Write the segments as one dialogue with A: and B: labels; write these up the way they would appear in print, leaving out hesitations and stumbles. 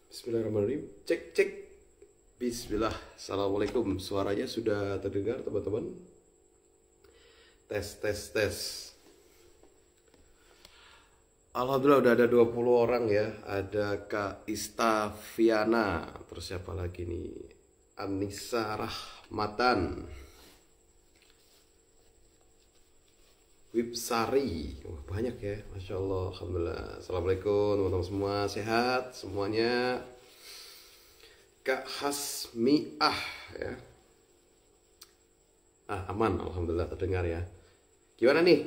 A: Bismillahirrahmanirrahim. Cek cek. Bismillah. Assalamualaikum. Suaranya sudah terdengar teman-teman? Tes tes tes. Alhamdulillah udah ada 20 orang ya. Ada Kak Istafiana. Terus siapa lagi nih? Anissa Rahmatan. Wipsari. Wah, banyak ya. Masya Allah. Alhamdulillah. Assalamualaikum teman-teman semua. Sehat semuanya. Kak Hasmiah ya. Aman. Alhamdulillah terdengar ya. Gimana nih?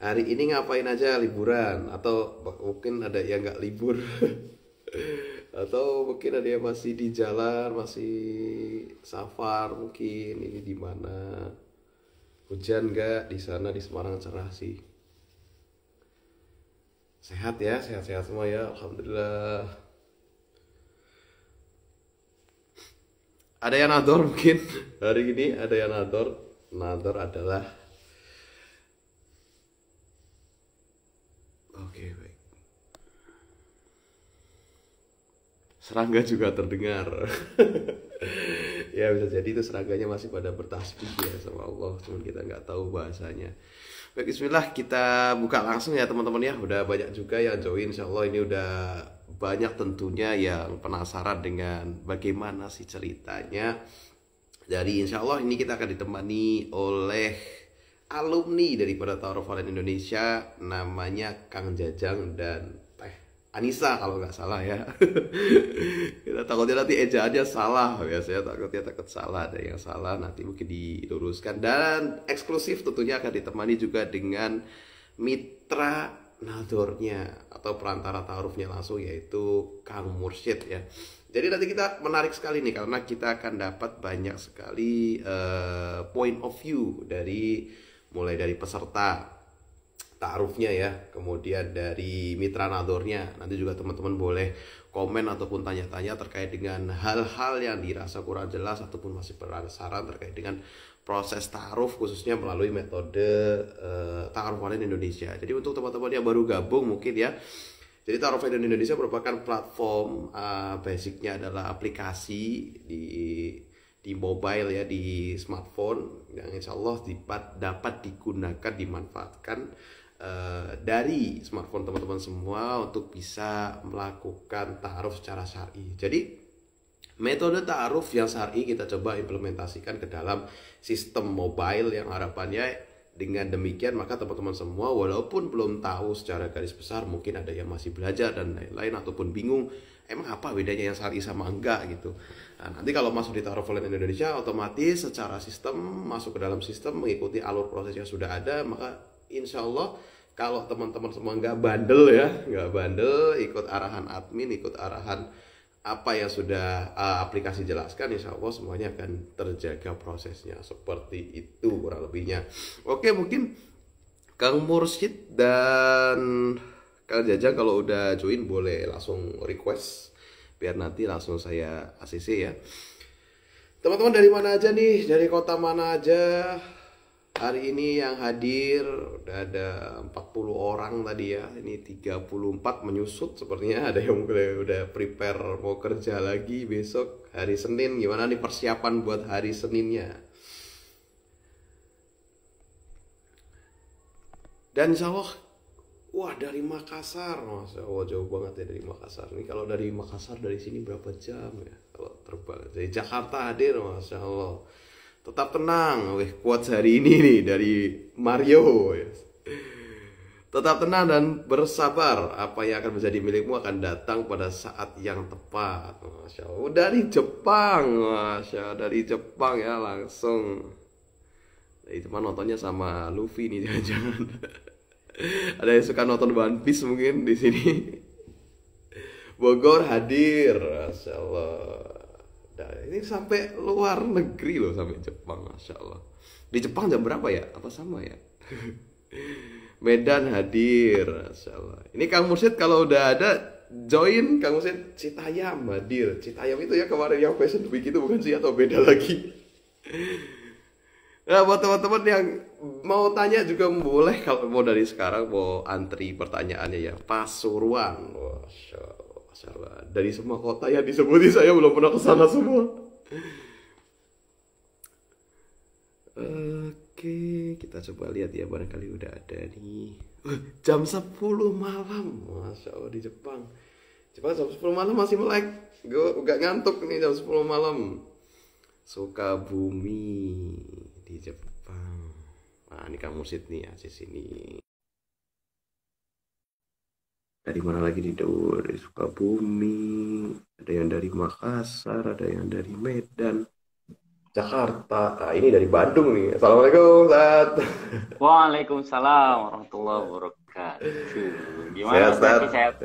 A: Hari ini ngapain aja, liburan? Atau mungkin ada yang nggak libur? Atau mungkin ada yang masih di jalan, masih safar mungkin. Ini di mana? Hujan nggak? Di sana di Semarang cerah sih. Sehat ya, sehat-sehat semua ya, alhamdulillah. Ada yang nador mungkin hari ini, ada yang nador. Nador adalah oke, baik. Serangga juga terdengar. Ya bisa jadi itu serangganya masih pada bertasbih ya sama Allah, cuman kita nggak tahu bahasanya. Baik, bismillah, kita buka langsung ya teman-teman ya. Udah banyak juga yang join, insya Allah ini udah banyak tentunya yang penasaran dengan bagaimana sih ceritanya. Dari insya Allah ini kita akan ditemani oleh alumni daripada Ta'aruf Online Indonesia, namanya Kang Jajang dan Anissa kalau nggak salah ya. Kita takutnya nanti ejaannya salah, biasanya takut salah, ada yang salah nanti mungkin diluruskan. Dan eksklusif tentunya akan ditemani juga dengan mitra nadornya atau perantara ta'arufnya langsung, yaitu Kang Mursyid ya. Jadi nanti kita menarik sekali nih karena kita akan dapat banyak sekali point of view dari mulai dari peserta ta'arufnya ya, kemudian dari mitra nadornya. Nanti juga teman-teman boleh komen ataupun tanya-tanya terkait dengan hal-hal yang dirasa kurang jelas ataupun masih penasaran terkait dengan proses ta'aruf, khususnya melalui metode Ta'aruf Online Indonesia. Jadi untuk teman-teman yang baru gabung mungkin ya, jadi Ta'aruf Online Indonesia merupakan platform, basicnya adalah aplikasi di mobile ya, di smartphone yang insya Allah dapat digunakan, dimanfaatkan dari smartphone teman-teman semua untuk bisa melakukan ta'aruf secara syar'i. Jadi metode ta'aruf yang syar'i kita coba implementasikan ke dalam sistem mobile yang harapannya dengan demikian maka teman-teman semua walaupun belum tahu secara garis besar, mungkin ada yang masih belajar dan lain-lain ataupun bingung emang apa bedanya yang syar'i sama enggak gitu. Nah, nanti kalau masuk di Ta'aruf Online Indonesia otomatis secara sistem masuk ke dalam sistem mengikuti alur proses yang sudah ada, maka insya Allah kalau teman-teman semua nggak bandel ya, nggak bandel, ikut arahan admin, ikut arahan apa yang sudah aplikasi jelaskan, insya Allah semuanya akan terjaga prosesnya. Seperti itu kurang lebihnya. Oke, mungkin Kang Mursyid dan Kang Jajang kalau udah join boleh langsung request biar nanti langsung saya ACC ya. Teman-teman dari mana aja nih, dari kota mana aja hari ini yang hadir? Udah ada 40 orang tadi ya, ini 34 menyusut sepertinya. Ada yang udah prepare mau kerja lagi besok hari Senin. Gimana nih persiapan buat hari Seninnya? Dan insya Allah, wah dari Makassar, Masya Allah jauh banget ya dari Makassar. Ini kalau dari Makassar dari sini berapa jam ya kalau terbang? Dari Jakarta hadir, Masya Allah. Tetap tenang, kuat hari ini nih dari Mario. Tetap tenang dan bersabar. Apa yang akan menjadi milikmu akan datang pada saat yang tepat. Masya Allah. Dari Jepang, Masya Allah, dari Jepang ya langsung. Itu mah nontonnya sama Luffy nih, jangan-jangan. Ada yang suka nonton One Piece mungkin di sini. Bogor hadir, Masya Allah. Nah, ini sampai luar negeri loh, sampai Jepang, masya Allah. Di Jepang jam berapa ya? Apa sama ya? Medan hadir, masya Allah. Ini Kang Mursyid kalau udah ada join, Kang Mursyid Citayam hadir. Citayam itu ya kemarin yang Fashion Week itu bukan sih, atau beda lagi? Nah, buat teman-teman yang mau tanya juga boleh, kalau mau dari sekarang mau antri pertanyaannya ya. Pasuruan, masya Allah, masya Allah. Dari semua kota yang disebutin saya belum pernah kesana semua. Oke, kita coba lihat ya, barangkali udah ada nih. Jam 10 malam, masya Allah, di Jepang. Jepang jam 10 malam masih melek. Gue gak ngantuk nih jam 10 malam. Sukabumi di Jepang. Nah, ini Kang Mursyid nih, Aziz ini. Dari mana lagi nih? Dari Sukabumi. Ada yang dari Makassar, ada yang dari Medan, Jakarta. Nah, ini dari Bandung nih. Assalamualaikum, Ustaz.
B: Waalaikumsalam warahmatullahi wabarakatuh. Gimana
A: Sehat, Ustaz?
B: Sehat?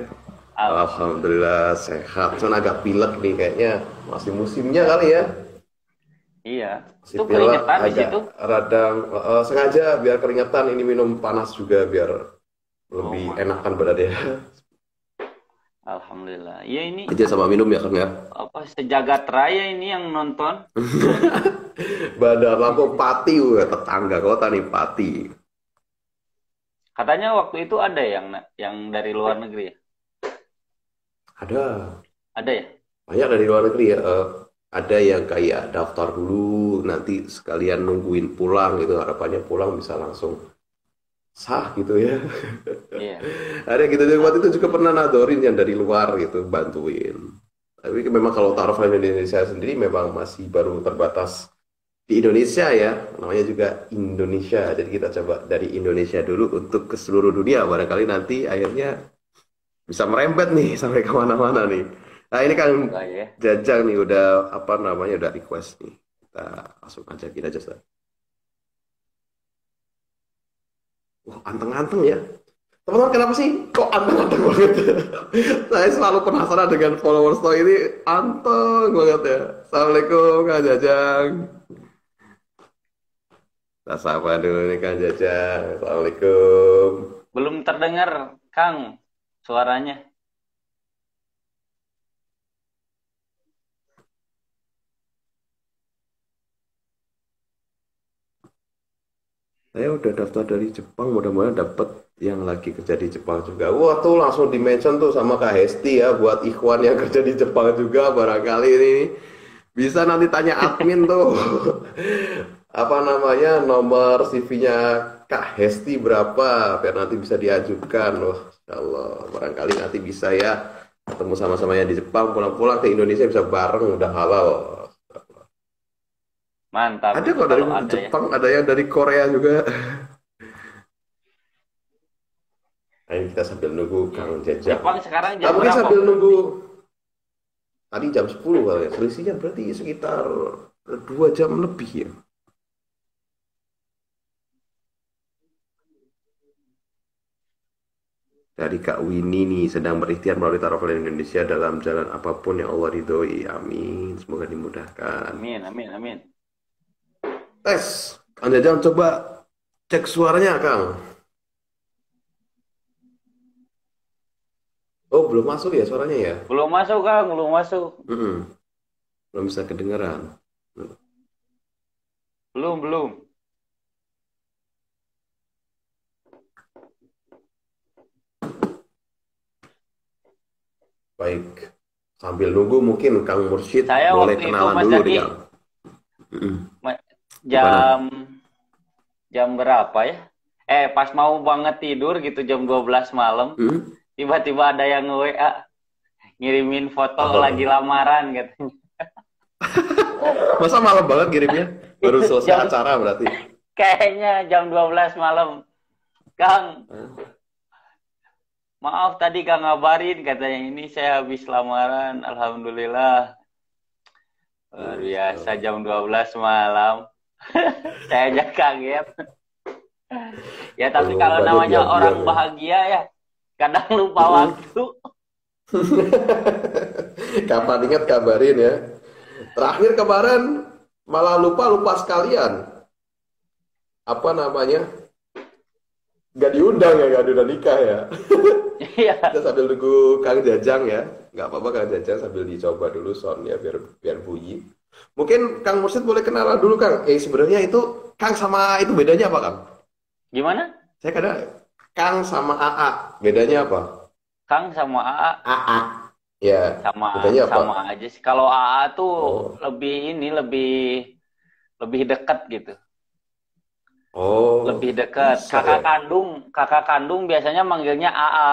A: Alhamdulillah sehat. Cuman agak pilek nih kayaknya. Masih musimnya kali ya.
B: Iya.
A: Masih
B: Itu
A: pilek,
B: keringetan di
A: agak
B: situ.
A: radang. Sengaja biar keringetan, ini minum panas juga biar lebih enakan badannya.
B: Alhamdulillah. Iya ini
A: Aja sama minum ya, Kang ya.
B: apa sejagat raya ini yang nonton.
A: Bandar Lampung Pati, tetangga kota nih Pati.
B: Katanya waktu itu ada yang dari luar negeri ya?
A: Ada
B: Ada ya?
A: banyak dari luar negeri ya. Ada yang kayak daftar dulu, nanti sekalian nungguin pulang gitu. Harapannya pulang bisa langsung sah gitu ya.
B: Iya.
A: Ada gitu juga, waktu itu juga pernah nadorin yang dari luar gitu, bantuin. Tapi memang kalau taruh di Indonesia sendiri memang masih baru terbatas di Indonesia ya. Namanya juga Indonesia. Jadi kita coba dari Indonesia dulu untuk ke seluruh dunia. Barangkali nanti akhirnya bisa merembet nih sampai kemana-mana nih. Nah, ini kan
B: Enggak ya.
A: Jajang nih udah udah request nih. Kita langsung ajakin aja, Ustaz. Wah, anteng-anteng ya. Teman-teman, kenapa sih kok anteng-anteng banget? Saya selalu penasaran dengan followers Toy ini, anteng banget ya. Assalamualaikum Kang Jajang. Kita sapa dulu nih Kang Jajang. Assalamualaikum.
B: Belum terdengar, Kang, suaranya.
A: Saya udah daftar dari Jepang, mudah-mudahan dapat yang lagi kerja di Jepang juga. Wah, tuh langsung di-mention tuh sama Kak Hesti ya, buat ikhwan yang kerja di Jepang juga, barangkali ini bisa nanti tanya admin tuh. Apa namanya, nomor CV-nya Kak Hesti berapa, biar nanti bisa diajukan. Wah, insyaallah barangkali nanti bisa ya ketemu sama-sama yang di Jepang, pulang-pulang ke Indonesia bisa bareng, udah halal.
B: Mantap.
A: Ada
B: itu
A: kok dari
B: kalau ada ya.
A: Jepang, ada yang dari Korea juga. Nah, ini kita sambil nunggu Kang Jajang.
B: Jepang sekarang
A: Nah,
B: jam
A: mungkin
B: berapa?
A: sambil nunggu, tadi jam 10 kali ya. Selisihnya berarti sekitar 2 jam lebih ya. Dari Kak Winnie nih, sedang berikhtiar melalui Taraful Indonesia dalam jalan apapun yang Allah ridhoi. Amin. Semoga dimudahkan.
B: Amin, amin, amin.
A: Tes, Kang Jajang coba cek suaranya, Kang. Oh, belum masuk ya suaranya ya?
B: Belum masuk, Kang, belum masuk.
A: Belum bisa kedengeran.
B: Belum.
A: Baik. Sambil nunggu mungkin Kang Mursyid
B: Saya
A: boleh
B: waktu itu
A: kenalan
B: Mas
A: dulu
B: Zaki
A: nih, Kang.
B: jam berapa ya? Pas mau banget tidur gitu jam 12 malam, tiba-tiba ada yang nge-WA ngirimin foto lagi lamaran gitu.
A: Masa malam banget kirimnya? Baru selesai acara berarti.
B: Kayaknya jam 12 malam. Kang, maaf tadi Kang ngabarin katanya ini saya habis lamaran, alhamdulillah. Luar biasa jam 12 malam. Saya aja kaget. Ya tapi kalau namanya orang bahagia ya kadang lupa waktu.
A: Kapan ingat kabarin ya. Terakhir kemarin malah lupa sekalian. Apa namanya? Nggak diundang ya, nggak diundang nikah ya. Kita
B: Iya.
A: sambil nunggu Kang Jajang ya. Nggak apa-apa Kang Jajang sambil dicoba dulu soundnya biar biar bunyi. Mungkin Kang Mursid boleh kenalan dulu Kang. Sebenarnya itu Kang sama itu bedanya apa Kang?
B: Gimana?
A: Saya kadang Kang sama AA bedanya apa?
B: Kang sama AA
A: AA ya
B: sama
A: bedanya apa?
B: sama aja sih. Kalau AA tuh
A: Oh
B: lebih ini lebih lebih dekat gitu. Lebih
A: oh
B: dekat.
A: bisa ya.
B: Kakak kandung biasanya manggilnya AA,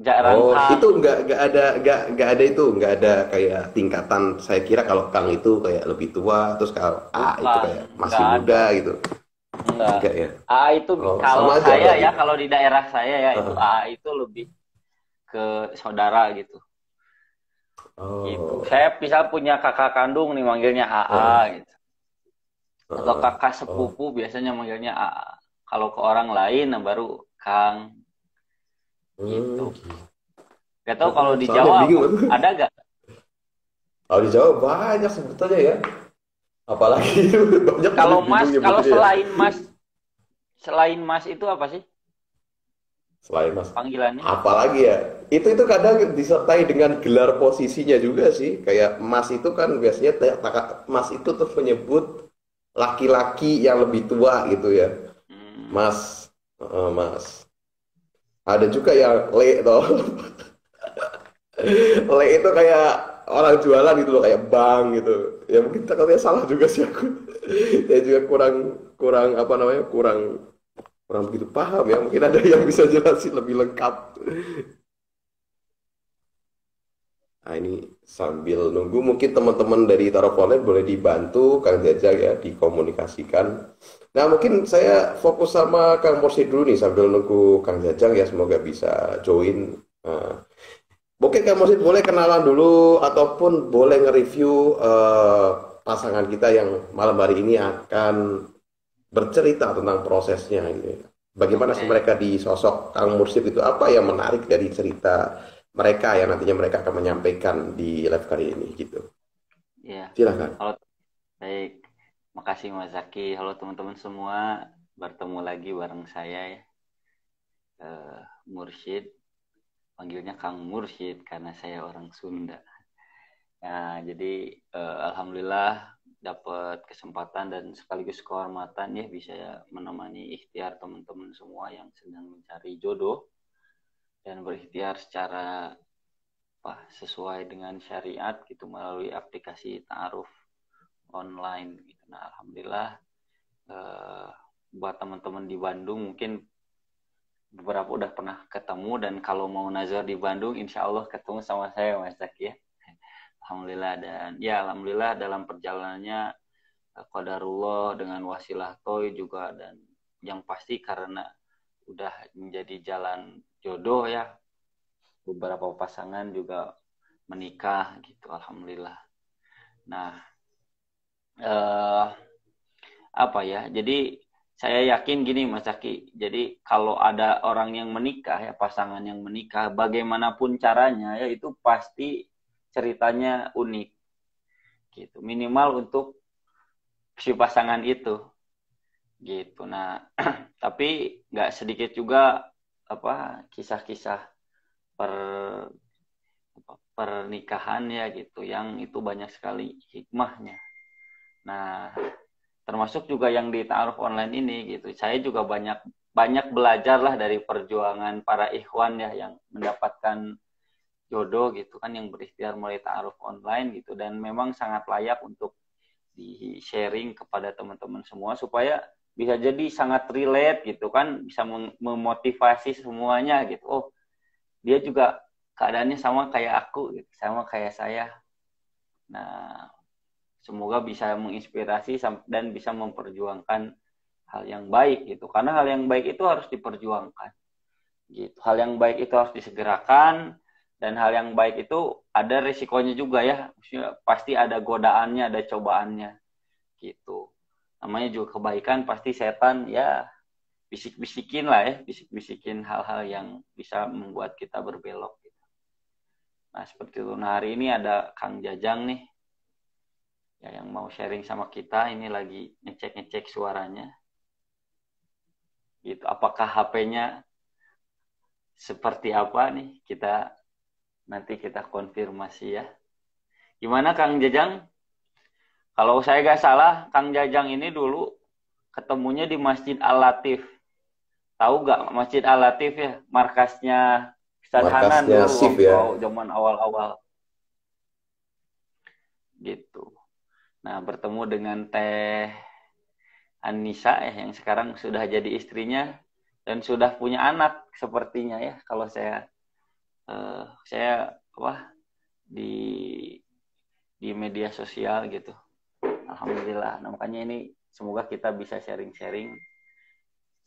B: jarang
A: Oh itu
B: Kang.
A: nggak ada itu nggak ada kayak tingkatan. Saya kira kalau Kang itu kayak lebih tua terus kalau AA itu
B: Bukan,
A: kayak masih
B: nggak ada.
A: muda gitu.
B: Enggak.
A: Enggak ya.
B: AA itu
A: Oh
B: kalau
A: sama aja
B: saya
A: berarti.
B: ya, kalau di daerah saya ya itu
A: Heeh.
B: AA itu lebih ke saudara gitu. Gitu.
A: Oh
B: Saya bisa punya kakak kandung nih manggilnya AA
A: heeh,
B: gitu. Atau
A: heeh.
B: kakak
A: Oh
B: sepupu biasanya manggilnya AA. Kalau ke orang lain nah baru Kang gitu.
A: gitu.
B: Gak tahu kalau
A: Heeh,
B: di
A: soalnya
B: Jawa
A: bingung.
B: ada gak?
A: Kalau di Jawa banyak sebetulnya ya. Apalagi itu banyak tapi
B: Kalau
A: bingung
B: Mas, kalau
A: nyebutinnya ya.
B: selain Mas itu apa sih
A: Selain Mas,
B: panggilannya?
A: apalagi ya? Itu kadang disertai dengan gelar posisinya juga sih. Kayak Mas itu kan biasanya Mas itu tuh menyebut laki-laki yang lebih tua gitu ya.
B: Hmm,
A: Mas, Mas. Ada juga yang Le toh. Le itu kayak orang jualan gitu loh, kayak bank gitu. Ya mungkin takutnya salah juga sih aku. Ya juga kurang kurang apa namanya kurang kurang begitu paham ya. Mungkin ada yang bisa jelasin lebih lengkap. Nah ini sambil nunggu mungkin teman-teman dari Tarofonet boleh dibantu Kang Jajang ya dikomunikasikan. Nah mungkin saya fokus sama Kang Morsi dulu nih sambil nunggu Kang Jajang ya semoga bisa join. Nah, mungkin Kang Morsi boleh kenalan dulu ataupun boleh nge-review pasangan kita yang malam hari ini akan bercerita tentang prosesnya gitu ya. Bagaimana sih
B: oke.
A: mereka di sosok Kang Mursyid itu? Apa yang menarik dari cerita mereka yang nantinya mereka akan menyampaikan di live kali ini gitu.
B: Ya.
A: Silakan.
B: Halo, baik. Makasih Mas Zaki. Halo teman-teman semua. Bertemu lagi bareng saya ya. Mursyid. Panggilnya Kang Mursyid karena saya orang Sunda. Nah, jadi alhamdulillah dapat kesempatan dan sekaligus kehormatan ya bisa menemani ikhtiar teman-teman semua yang sedang mencari jodoh dan berikhtiar secara sesuai dengan syariat gitu melalui aplikasi ta'aruf online gitu. Nah, alhamdulillah eh, buat teman-teman di Bandung mungkin beberapa udah pernah ketemu dan kalau mau nazar di Bandung insya Allah ketemu sama saya Mas Zaki ya. Alhamdulillah dan ya alhamdulillah dalam perjalanannya qadarullah dengan wasilah toy juga dan yang pasti karena udah menjadi jalan jodoh ya beberapa pasangan juga menikah gitu alhamdulillah. Nah, eh, apa ya? Jadi saya yakin gini Mas Zaki. Jadi kalau ada orang yang menikah ya pasangan yang menikah bagaimanapun caranya ya itu pasti ceritanya unik gitu. Minimal untuk si pasangan itu gitu. Nah, tapi nggak sedikit juga apa kisah-kisah per pernikahan ya gitu yang itu banyak sekali hikmahnya. Nah, termasuk juga yang di ta'aruf online ini gitu. Saya juga banyak banyak belajar lah dari perjuangan para ikhwan ya yang mendapatkan jodoh gitu kan yang berikhtiar mulai ta'aruf online gitu dan memang sangat layak untuk di sharing kepada teman-teman semua supaya bisa jadi sangat relate gitu kan bisa memotivasi semuanya gitu. Oh, dia juga keadaannya sama kayak aku gitu, sama kayak saya. Nah, semoga bisa menginspirasi dan bisa memperjuangkan hal yang baik gitu. Karena hal yang baik itu harus diperjuangkan gitu. Hal yang baik itu harus disegerakan dan hal yang baik itu ada resikonya juga ya. Maksudnya pasti ada godaannya, ada cobaannya gitu. Namanya juga kebaikan pasti setan ya bisik-bisikin lah ya, bisik-bisikin hal-hal yang bisa membuat kita berbelok gitu. Nah, seperti itu. Nah, hari ini ada Kang Jajang nih. Ya, yang mau sharing sama kita ini lagi ngecek suaranya. Gitu. Apakah HP-nya seperti apa nih? Nanti kita konfirmasi ya. Gimana Kang Jajang? Kalau saya nggak salah, Kang Jajang ini dulu ketemunya di Masjid Al-Latif. Tahu nggak Masjid Al-Latif ya? Markasnya Ustadz Hanan
A: Markasnya
B: dulu
A: SIF
B: waktu
A: ya.
B: zaman awal-awal. Gitu. Nah, bertemu dengan Teh Anissa yang sekarang sudah jadi istrinya dan sudah punya anak sepertinya ya. Kalau saya di media sosial gitu. Alhamdulillah. Nah, makanya ini semoga kita bisa sharing-sharing.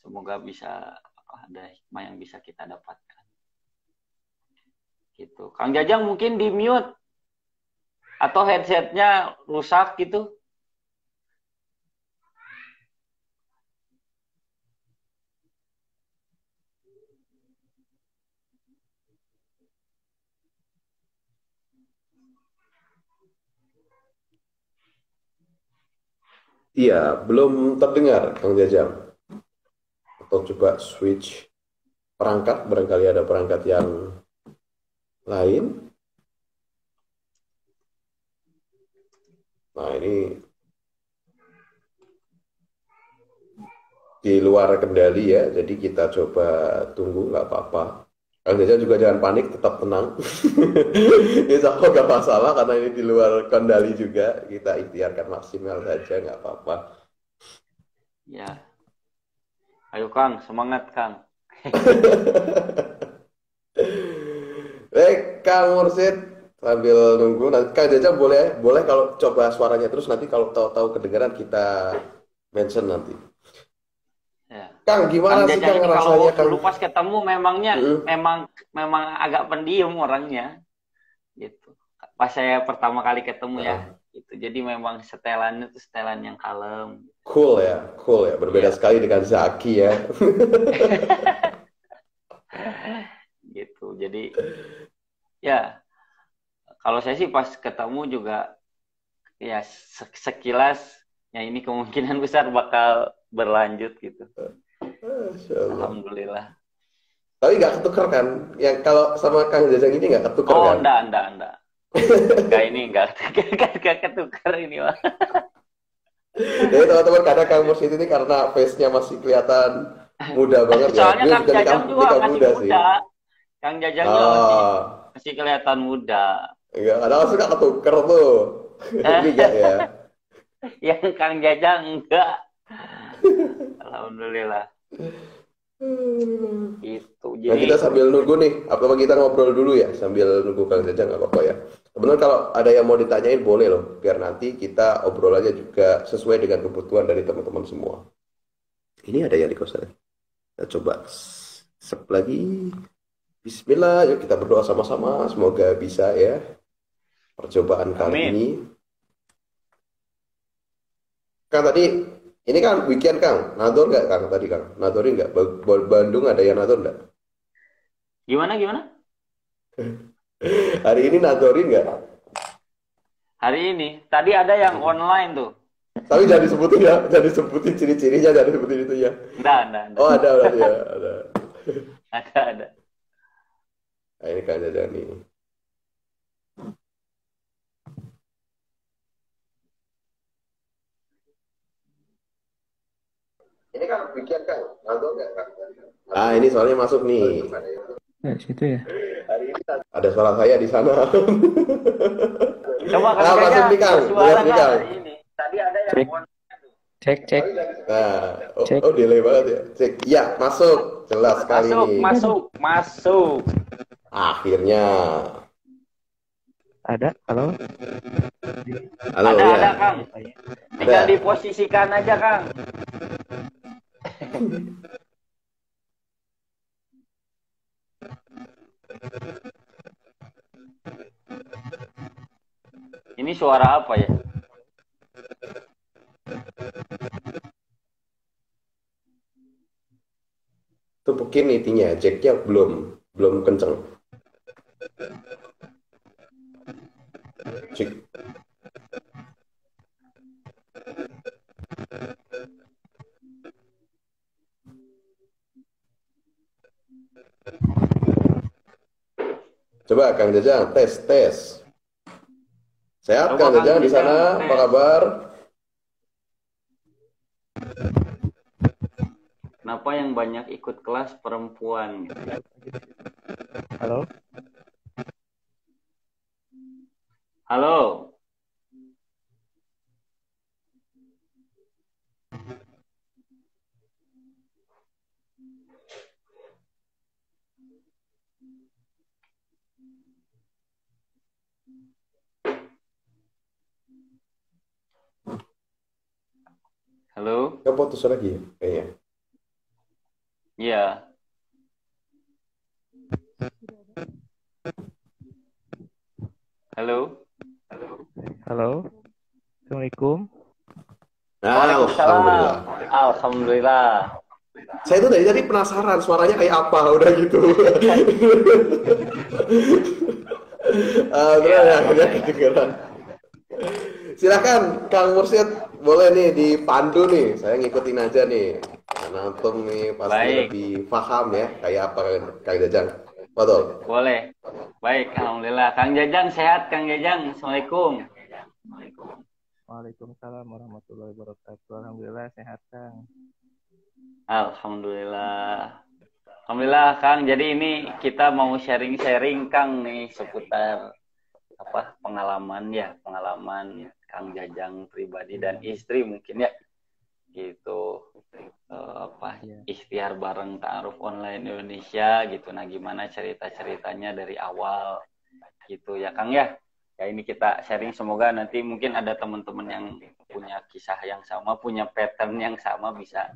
B: Semoga bisa ada hikmah yang bisa kita dapatkan. Gitu. Kang Jajang mungkin di mute atau headsetnya rusak gitu.
A: Iya, belum terdengar Kang Jajang. Atau coba switch perangkat, barangkali ada perangkat yang lain. Nah, ini di luar kendali ya, jadi kita coba tunggu, nggak apa-apa. Kang Jajang juga jangan panik, tetap tenang. Insya Allah nggak masalah, karena ini di luar kendali juga. Kita ikhtiarkan maksimal saja, nggak apa-apa.
B: Ya. Ayo Kang, semangat Kang.
A: Kang Mursid, sambil nunggu, nanti Kang Jajang boleh boleh kalau coba suaranya terus, nanti kalau tahu-tahu kedengaran kita mention nanti.
B: Ya.
A: Kang,
B: Kang
A: gimana sih
B: Jajang
A: Kang
B: ini
A: rasanya
B: kalau
A: Kang?
B: dulu pas ketemu
A: Mm-mm.
B: memang agak pendiam orangnya gitu. Pas saya pertama kali ketemu ya,
A: Nah,
B: gitu. Jadi memang setelannya tuh setelan yang kalem.
A: cool ya, berbeda
B: Iya,
A: sekali dengan Zaki ya.
B: gitu. Jadi ya kalau saya sih pas ketemu juga ya sekilas ya ini kemungkinan besar bakal berlanjut gitu.
A: Masya Allah.
B: Alhamdulillah.
A: Tapi nggak ketuker kan? Yang kalau sama Kang Jajang ini nggak ketuker
B: Oh,
A: kan?
B: enggak. Enggak ini enggak ketukar ini mah.
A: Jadi teman-teman, kadang Kang Mursid ini karena face-nya masih kelihatan muda banget ya.
B: Soalnya Kang Jajang
A: Ini
B: juga
A: kaum
B: masih
A: muda sih.
B: muda. Kang Jajang juga masih
A: Ah,
B: masih kelihatan muda.
A: enggak, kadang suka ketuker tuh. Ini enggak ya.
B: Yang Kang Jajang enggak. Alhamdulillah. Itu.
A: Nah,
B: Jadi
A: kita sambil nunggu nih, apa kita ngobrol dulu ya sambil nunggu Kang Jajang, nggak apa-apa ya. Sebenarnya kalau ada yang mau ditanyain boleh loh, biar nanti kita obrolannya juga sesuai dengan kebutuhan dari teman-teman semua. Ini ada yang di kosan. Kita coba sep lagi. Bismillah, yuk kita berdoa sama-sama. Semoga bisa ya percobaan kali
B: amin.
A: ini. Kang tadi, ini kan weekend Kang. Nador nggak Kang tadi Kang? Nadorin nggak? Bandung ada yang nador nggak?
B: Gimana?
A: Hari ini nadorin nggak?
B: Hari ini tadi ada yang online tuh.
A: Tapi jangan disebutin ya, jangan disebutin ciri-cirinya, jangan disebutin itu ya.
B: Enggak.
A: Oh ada berarti ya, ada.
B: Ada.
A: Nah, ini Kang Jajang nih. Ini kan weekend Kang, nador nggak Kang? Ah ini soalnya masuk nih.
C: Ya, situ ya.
A: Ada suara saya di sana.
B: Coba Kang
A: Ah, masuk
B: Jajang
A: nih Kang,
B: bersuara
A: lihat nih
B: nggak
A: Kang.
B: hari ini? Tadi ada yang
C: Cek,
B: online.
C: cek.
A: Nah,
C: Cek.
A: delay banget ya. Cek, ya masuk, jelas sekali nih.
B: Masuk.
A: Akhirnya,
C: Ada, halo?
A: halo ya.
B: Ada Kang. Tinggal
A: Ada.
B: diposisikan aja Kang. Ini suara apa ya?
A: Tumpukin itinya, jacknya belum kenceng. Cek. Coba Kang Jajang, tes. Sehat
B: Coba
A: Kang
B: Kang
A: Jajang di
B: Jajang
A: sana, apa
B: tes.
A: kabar?
B: Kenapa yang banyak ikut kelas perempuan?
C: Halo?
B: Halo. Halo.
A: Ya putus lagi ya? Iya.
B: Iya. Halo.
C: Halo? Assalamualaikum.
B: Waalaikumsalam.
A: Alhamdulillah.
B: Alhamdulillah.
A: Saya tuh dari tadi penasaran suaranya kayak apa, udah gitu. Terus ya, akhirnya
B: Alhamdulillah.
A: kedengeran. Silakan Kang Mursyid, boleh nih dipandu nih. Saya ngikutin aja nih. Karena antum nih pasti
B: Baik,
A: lebih paham ya kayak apa Kang Jajang. Betul.
B: boleh. Baik, alhamdulillah. Kang Jajang sehat, Kang Jajang. Assalamualaikum.
C: Waalaikumsalam warahmatullahi wabarakatuh. Alhamdulillah sehat, Kang.
B: Alhamdulillah. Alhamdulillah, Kang. Jadi ini kita mau sharing-sharing, Kang, nih seputar pengalaman Kang Jajang pribadi dan istri mungkin ya. Gitu.
C: Ya.
B: Ikhtiar bareng ta'aruf online Indonesia gitu. Nah, gimana cerita-ceritanya dari awal gitu ya, Kang ya. Ya ini kita sharing, semoga nanti mungkin ada teman-teman yang punya kisah yang sama, punya pattern yang sama bisa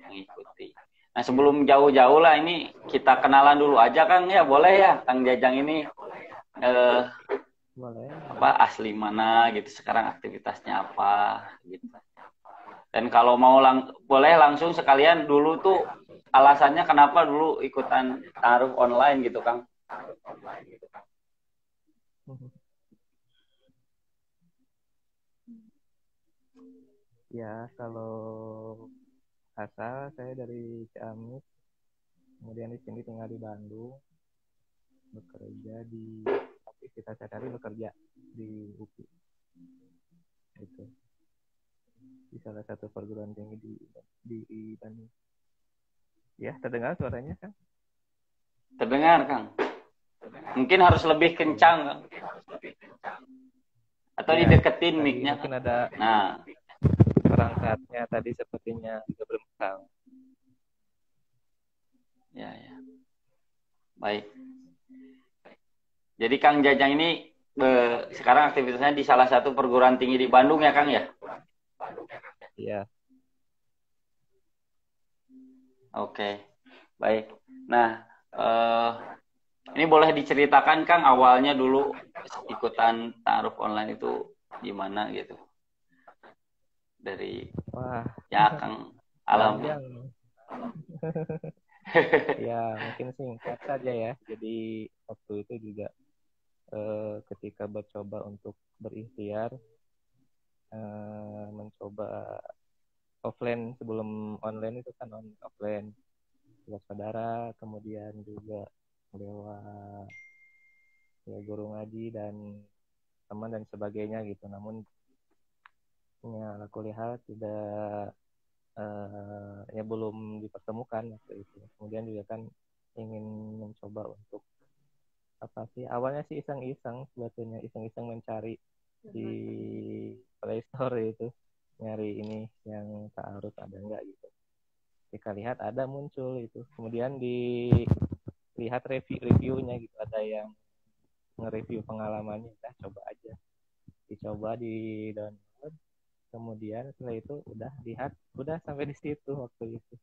B: mengikuti. Nah, sebelum jauh-jauh lah ini kita kenalan dulu aja, Kang ya, boleh ya, Kang Jajang ini
C: Boleh.
B: asli mana gitu, sekarang aktivitasnya apa gitu. Dan kalau mau boleh langsung sekalian dulu tuh alasannya kenapa dulu ikutan taruh online gitu, Kang.
C: Ya, kalau asal saya dari Ciamis, kemudian di sini tinggal di Bandung, bekerja tapi kita sehari bekerja di UPI, gitu. Di salah satu perguruan tinggi di Bandung. Ya, terdengar suaranya, Kang?
B: Terdengar, Kang. Mungkin harus lebih kencang, Kang. Atau
C: Ya,
B: dideketin
C: tadi
B: mic-nya.
C: mungkin ada
B: Nah,
C: perangkatnya tadi sepertinya juga belum tahu.
B: ya. Baik. Jadi Kang Jajang ini sekarang aktivitasnya di salah satu perguruan tinggi di Bandung ya, Kang ya?
C: Iya.
B: Oke, baik. Nah, ini boleh diceritakan, Kang, awalnya dulu ikutan taruh online itu gimana gitu? Dari
C: Wah,
B: ya, Kang, alam.
C: panjang. Ya, mungkin singkat saja ya. Jadi waktu itu juga ketika bercoba untuk berikhtiar, mencoba offline sebelum online itu kan offline lewat saudara, kemudian juga lewat ya, guru ngaji dan teman dan sebagainya gitu. Namun ya aku lihat tidak ya belum dipertemukan waktu itu. Kemudian juga kan ingin mencoba untuk apa sih, awalnya sih iseng-iseng, sebetulnya iseng-iseng mencari di Play Store itu, nyari ini yang ta'aruf ada enggak gitu. Kita lihat ada muncul itu, kemudian dilihat reviewnya gitu, ada yang nge-review pengalamannya, kita coba aja, dicoba di download, kemudian setelah itu udah sampai di situ waktu itu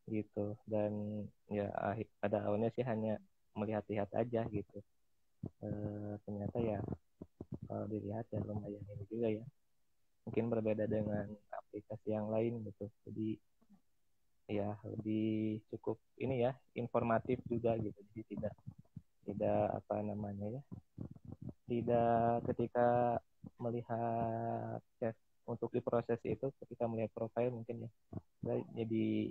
C: gitu. Dan ya pada awalnya sih hanya melihat-lihat aja gitu. Ternyata ya kalau dilihat ya lumayan ini juga ya, mungkin berbeda dengan aplikasi yang lain gitu. Jadi ya lebih cukup ini ya, informatif juga gitu. Jadi tidak apa namanya ya, tidak ketika melihat chat untuk diproses itu, ketika melihat profil mungkin ya, jadi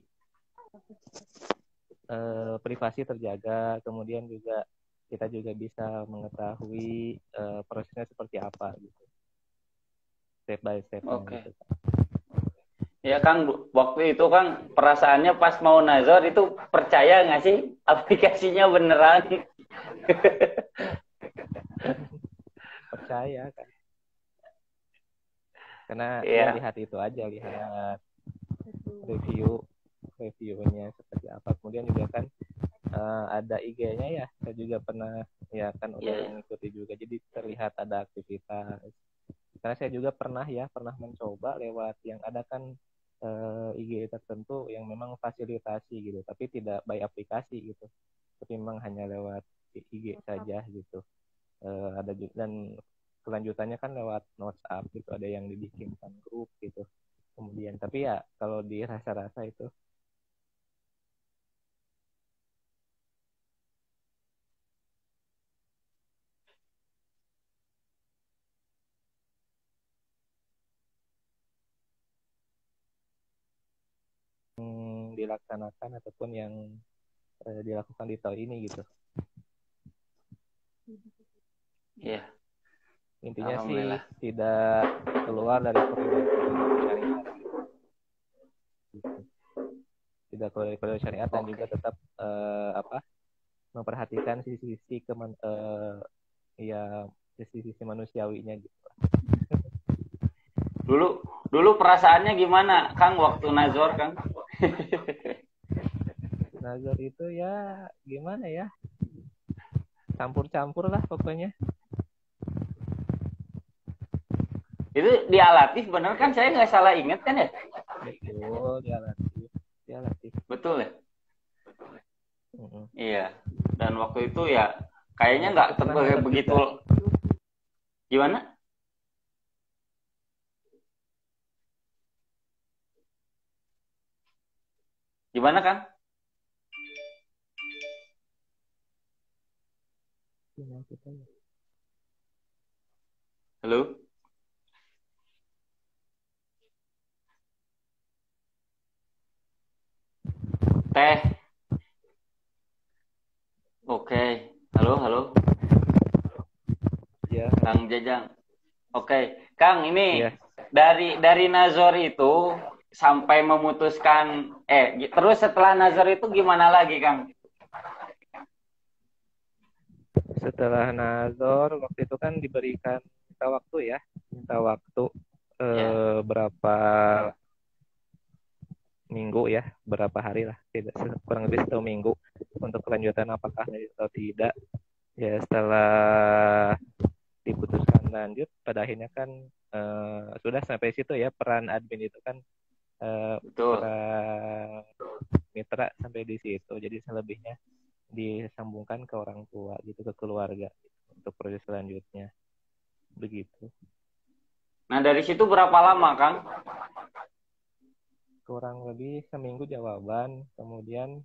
C: privasi terjaga, kemudian juga kita juga bisa mengetahui prosesnya seperti apa gitu, step by stepnya
B: Oke.
C: gitu.
B: Ya Kang, waktu itu Kang perasaannya pas mau nazar itu percaya nggak sih aplikasinya beneran?
C: Percaya kan, karena ya
B: Iya,
C: lihat itu aja, lihat reviewnya seperti apa. Kemudian juga kan ada IG-nya ya, saya juga pernah ya kan udah
B: iya.
C: mengikuti juga, jadi terlihat ada aktivitas. Karena saya juga pernah mencoba lewat yang ada kan IG tertentu yang memang fasilitasi gitu, tapi tidak by aplikasi gitu, tapi memang hanya lewat IG saja gitu. Ada juga, dan kelanjutannya kan lewat WhatsApp gitu, ada yang dibikinkan grup gitu. Kemudian tapi ya kalau di rasa-rasa itu dilaksanakan ataupun yang dilakukan di tahun ini gitu.
B: Iya,
C: Intinya sih
B: alhamdulillah.
C: tidak keluar dari koridor syariat gitu. Tidak keluar dari koridor syariat dan juga
B: Oke.
C: tetap memperhatikan ya sisi-sisi manusiawinya gitu.
B: Dulu perasaannya gimana Kang waktu nazar Kang?
C: Nazar itu ya gimana ya, campur-campur lah pokoknya.
B: Itu dialatif bener kan? Saya nggak salah ingat kan ya?
C: Betul, dialatif.
B: Betul ya?
C: Mm-mm.
B: Iya. Dan waktu itu ya kayaknya
C: Nah,
B: nggak
C: itu pernah nazar
B: begitu.
C: juga.
B: Gimana? Gimana Kang?
C: Gimana kita ya?
B: Halo? Teh. Oke. Halo, halo.
C: Ya,
B: Kang Jajang. Oke. Kang, ini
C: ya.
B: dari nazar itu sampai memutuskan terus setelah nazar itu gimana lagi, Kang?
C: Setelah nazar waktu itu kan diberikan minta waktu
B: Ya.
C: berapa minggu ya, berapa hari lah, tidak kurang lebih 1 minggu untuk kelanjutan apakah atau tidak. Ya setelah diputuskan lanjut, pada akhirnya kan sudah sampai situ ya, peran admin itu kan
B: Betul.
C: peran mitra sampai di situ. Jadi selebihnya disambungkan ke orang tua gitu, ke keluarga gitu, untuk proses selanjutnya begitu.
B: Nah, dari situ berapa lama, Kang?
C: Kurang lebih seminggu jawaban, kemudian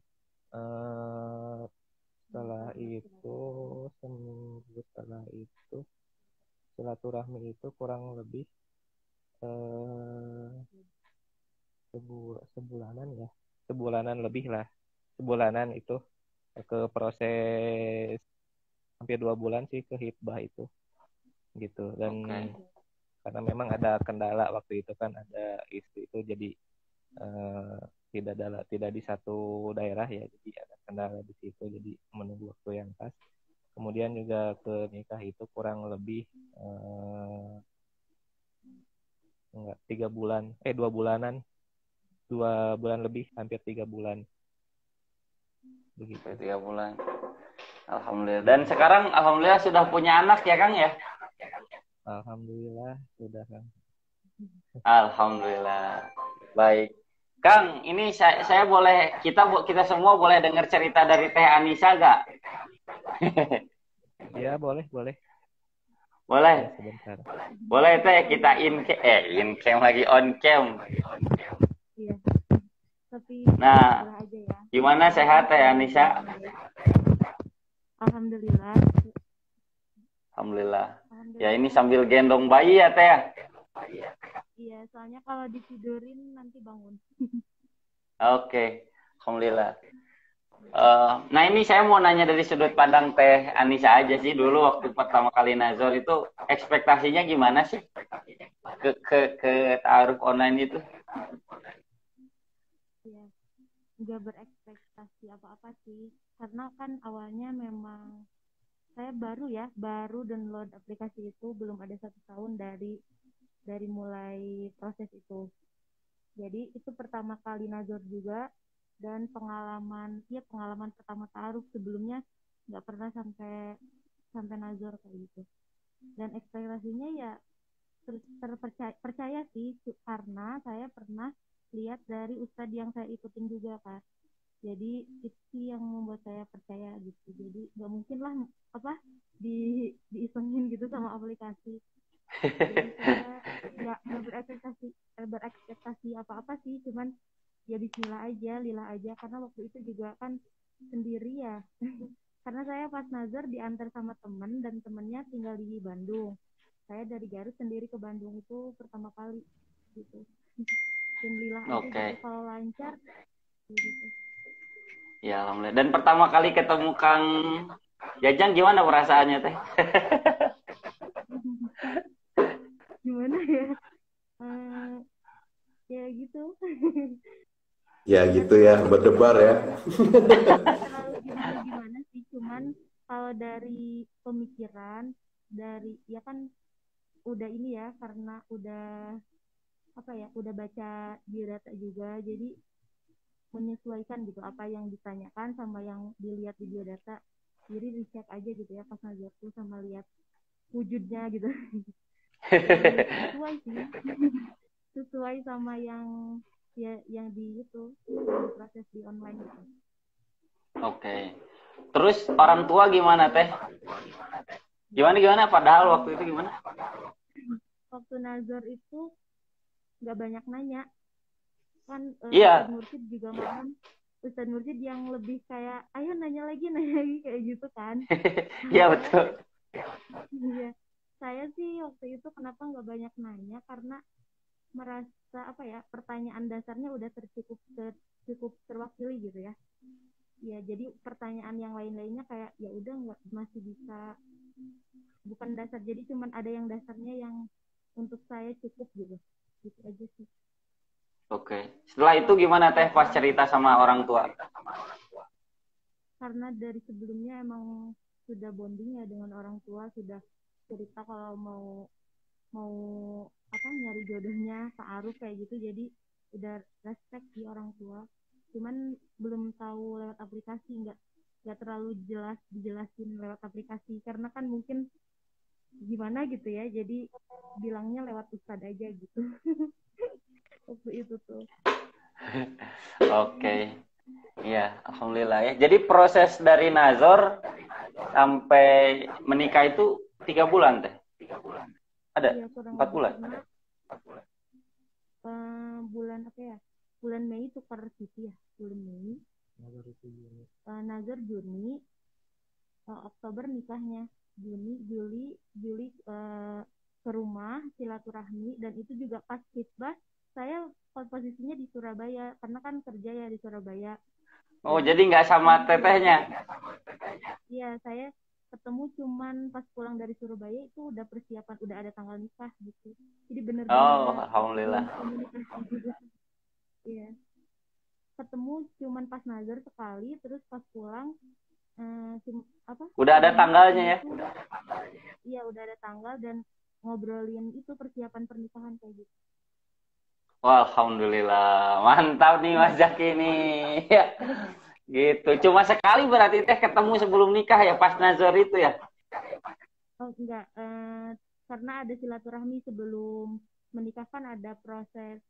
C: setelah itu seminggu setelah itu silaturahmi itu kurang lebih eh, sebulanan lebih lah, sebulanan itu ke proses, hampir 2 bulan sih ke hitbah itu gitu. Dan
B: Oke.
C: karena memang ada kendala waktu itu kan, ada istri itu jadi tidak di satu daerah ya, jadi ada kendala di situ, jadi menunggu waktu yang pas. Kemudian juga ke nikah itu kurang lebih 3 bulan, 2 bulanan, 2 bulan lebih, hampir 3 bulan begitu.
B: 3 bulan. Alhamdulillah. Dan sekarang alhamdulillah sudah punya anak ya, Kang ya?
C: Alhamdulillah sudah kan.
B: Alhamdulillah. Baik. Kang, ini saya boleh, kita semua boleh dengar cerita dari Teh Anissa gak?
C: Ya boleh.
B: Boleh.
C: Ya, sebentar.
B: Boleh Teh, kita in cam lagi, on cam.
D: Iya. Tapi
B: Nah,
D: aja ya.
B: gimana sehat Teh Anissa?
D: Alhamdulillah.
B: Alhamdulillah. Ya ini sambil gendong bayi ya Teh.
D: Iya, soalnya kalau ditidurin nanti bangun.
B: Oke. Alhamdulillah. Nah ini saya mau nanya dari sudut pandang Teh Anissa aja sih. Dulu waktu pertama kali nazar itu ekspektasinya gimana sih ke ta'aruf online itu?
D: Ya, nggak berekspektasi apa-apa sih. Karena kan awalnya memang saya baru download aplikasi itu, belum ada 1 tahun dari mulai proses itu. Jadi itu pertama kali nazar juga, dan pengalaman pertama taruh. Sebelumnya nggak pernah sampai sampai nazar kayak gitu. Dan ekspektasinya ya percaya sih, karena saya pernah lihat dari ustadz yang saya ikutin juga, Kak. Jadi itu sih yang membuat saya percaya gitu. Jadi nggak mungkin lah apa diisengin gitu sama aplikasi. Jadi saya nggak berekspektasi apa-apa sih, cuman ya bismillah aja, lillah aja, karena waktu itu juga kan sendiri ya. Karena saya pas nazar diantar sama temen, dan temennya tinggal di Bandung. Saya dari Garut sendiri ke Bandung itu pertama kali gitu. Dan lillah aja
B: Oke.
D: gitu, kalau lancar gitu.
B: Ya alhamdulillah. Dan pertama kali ketemu Kang Jajang gimana perasaannya Teh?
D: Gimana ya? Ya gitu.
A: Ya gitu ya, berdebar ya.
D: Terlalu gimana sih, cuman kalau dari pemikiran, dari ya kan udah ini ya, karena udah baca biodata juga, jadi menyesuaikan gitu apa yang ditanyakan sama yang dilihat di biodata. Jadi dicek aja gitu ya pas nazar tuh, sama lihat wujudnya gitu. Jadi sesuai sih. Sesuai sama yang di itu, yang diproses di online gitu.
B: Oke. Terus orang tua gimana Teh? Gimana? Padahal waktu itu gimana?
D: Waktu nazar itu nggak banyak nanya. Kan
B: Iya.
D: Ustadz Mursyid juga malam. Ustadz Mursyid yang lebih kayak, ayo nanya lagi kayak gitu kan.
B: Iya betul.
D: Iya. Saya sih waktu itu kenapa nggak banyak nanya, karena merasa pertanyaan dasarnya udah cukup terwakili gitu ya. Ya jadi pertanyaan yang lain-lainnya kayak ya udah nggak, masih bisa, bukan dasar, jadi cuman ada yang dasarnya yang untuk saya cukup gitu aja sih.
B: Oke. Setelah itu gimana Teh pas cerita sama orang tua?
D: Karena dari sebelumnya emang sudah bonding ya dengan orang tua, sudah cerita kalau mau nyari jodohnya, ta'aruf kayak gitu, jadi udah respect di orang tua. Cuman belum tahu lewat aplikasi, nggak terlalu jelas dijelasin lewat aplikasi, karena kan mungkin gimana gitu ya, jadi bilangnya lewat ustad aja gitu. Waktu itu tuh.
B: Oke. Iya, alhamdulillah ya. Jadi proses dari nazar sampai menikah itu 3 bulan Teh? Ada?
D: Ya,
B: 4 bulan?
D: Bulan apa ya? Bulan Mei tukar sisi ya. Bulan Mei. Nazar Juni. Oktober nikahnya. Juni, Juli ke rumah silaturahmi, dan itu juga pas khitbah saya posisinya di Surabaya, karena kan kerja ya di Surabaya.
B: Oh, jadi nggak sama tetehnya?
D: Iya, saya ketemu cuman pas pulang dari Surabaya, itu udah persiapan, udah ada tanggal nikah gitu. Jadi bener-bener
B: alhamdulillah.
D: komunikasi juga. Iya. Ketemu cuman pas nazar sekali, terus pas pulang
B: udah ada tanggalnya ya?
D: Iya, udah ada tanggal, dan ngobrolin itu persiapan pernikahan kayak gitu.
B: Wah, alhamdulillah. Mantap nih Mas Zaki nih. Ya. Gitu. Cuma sekali berarti Teh ketemu sebelum nikah ya, pas nazar itu ya?
D: Oh, enggak. Karena ada silaturahmi sebelum menikah, kan ada proses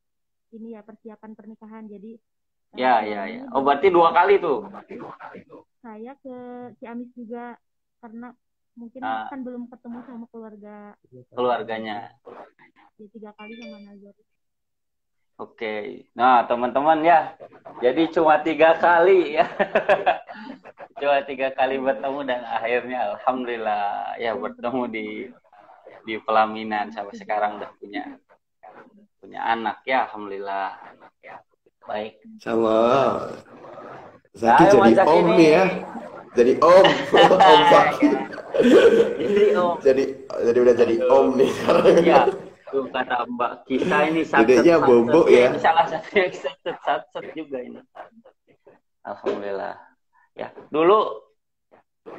D: ini ya, persiapan pernikahan. Jadi
B: ya. Oh, berarti 2 kali tuh.
D: Saya ke Ciamis juga, karena mungkin kan belum ketemu sama keluarganya. Jadi 3 kali sama nazar.
B: Oke. Nah, teman-teman ya. Jadi cuma 3 kali ya. Cuma 3 kali bertemu, dan akhirnya alhamdulillah ya bertemu di pelaminan, sampai sekarang udah punya anak ya, alhamdulillah. Baik.
A: Sama Zaki
B: Ayo
A: jadi
B: Mas Zaki
A: om
B: nih.
A: nih ya. Jadi om. Om Zaki.
B: Jadi Om.
A: Jadi udah jadi om nih sekarang.
B: Iya. Tuh kata Mbak Kisah ini
A: Dedeknya bobo ya.
B: Ini salah satu yang satset juga ini. Alhamdulillah. Ya, dulu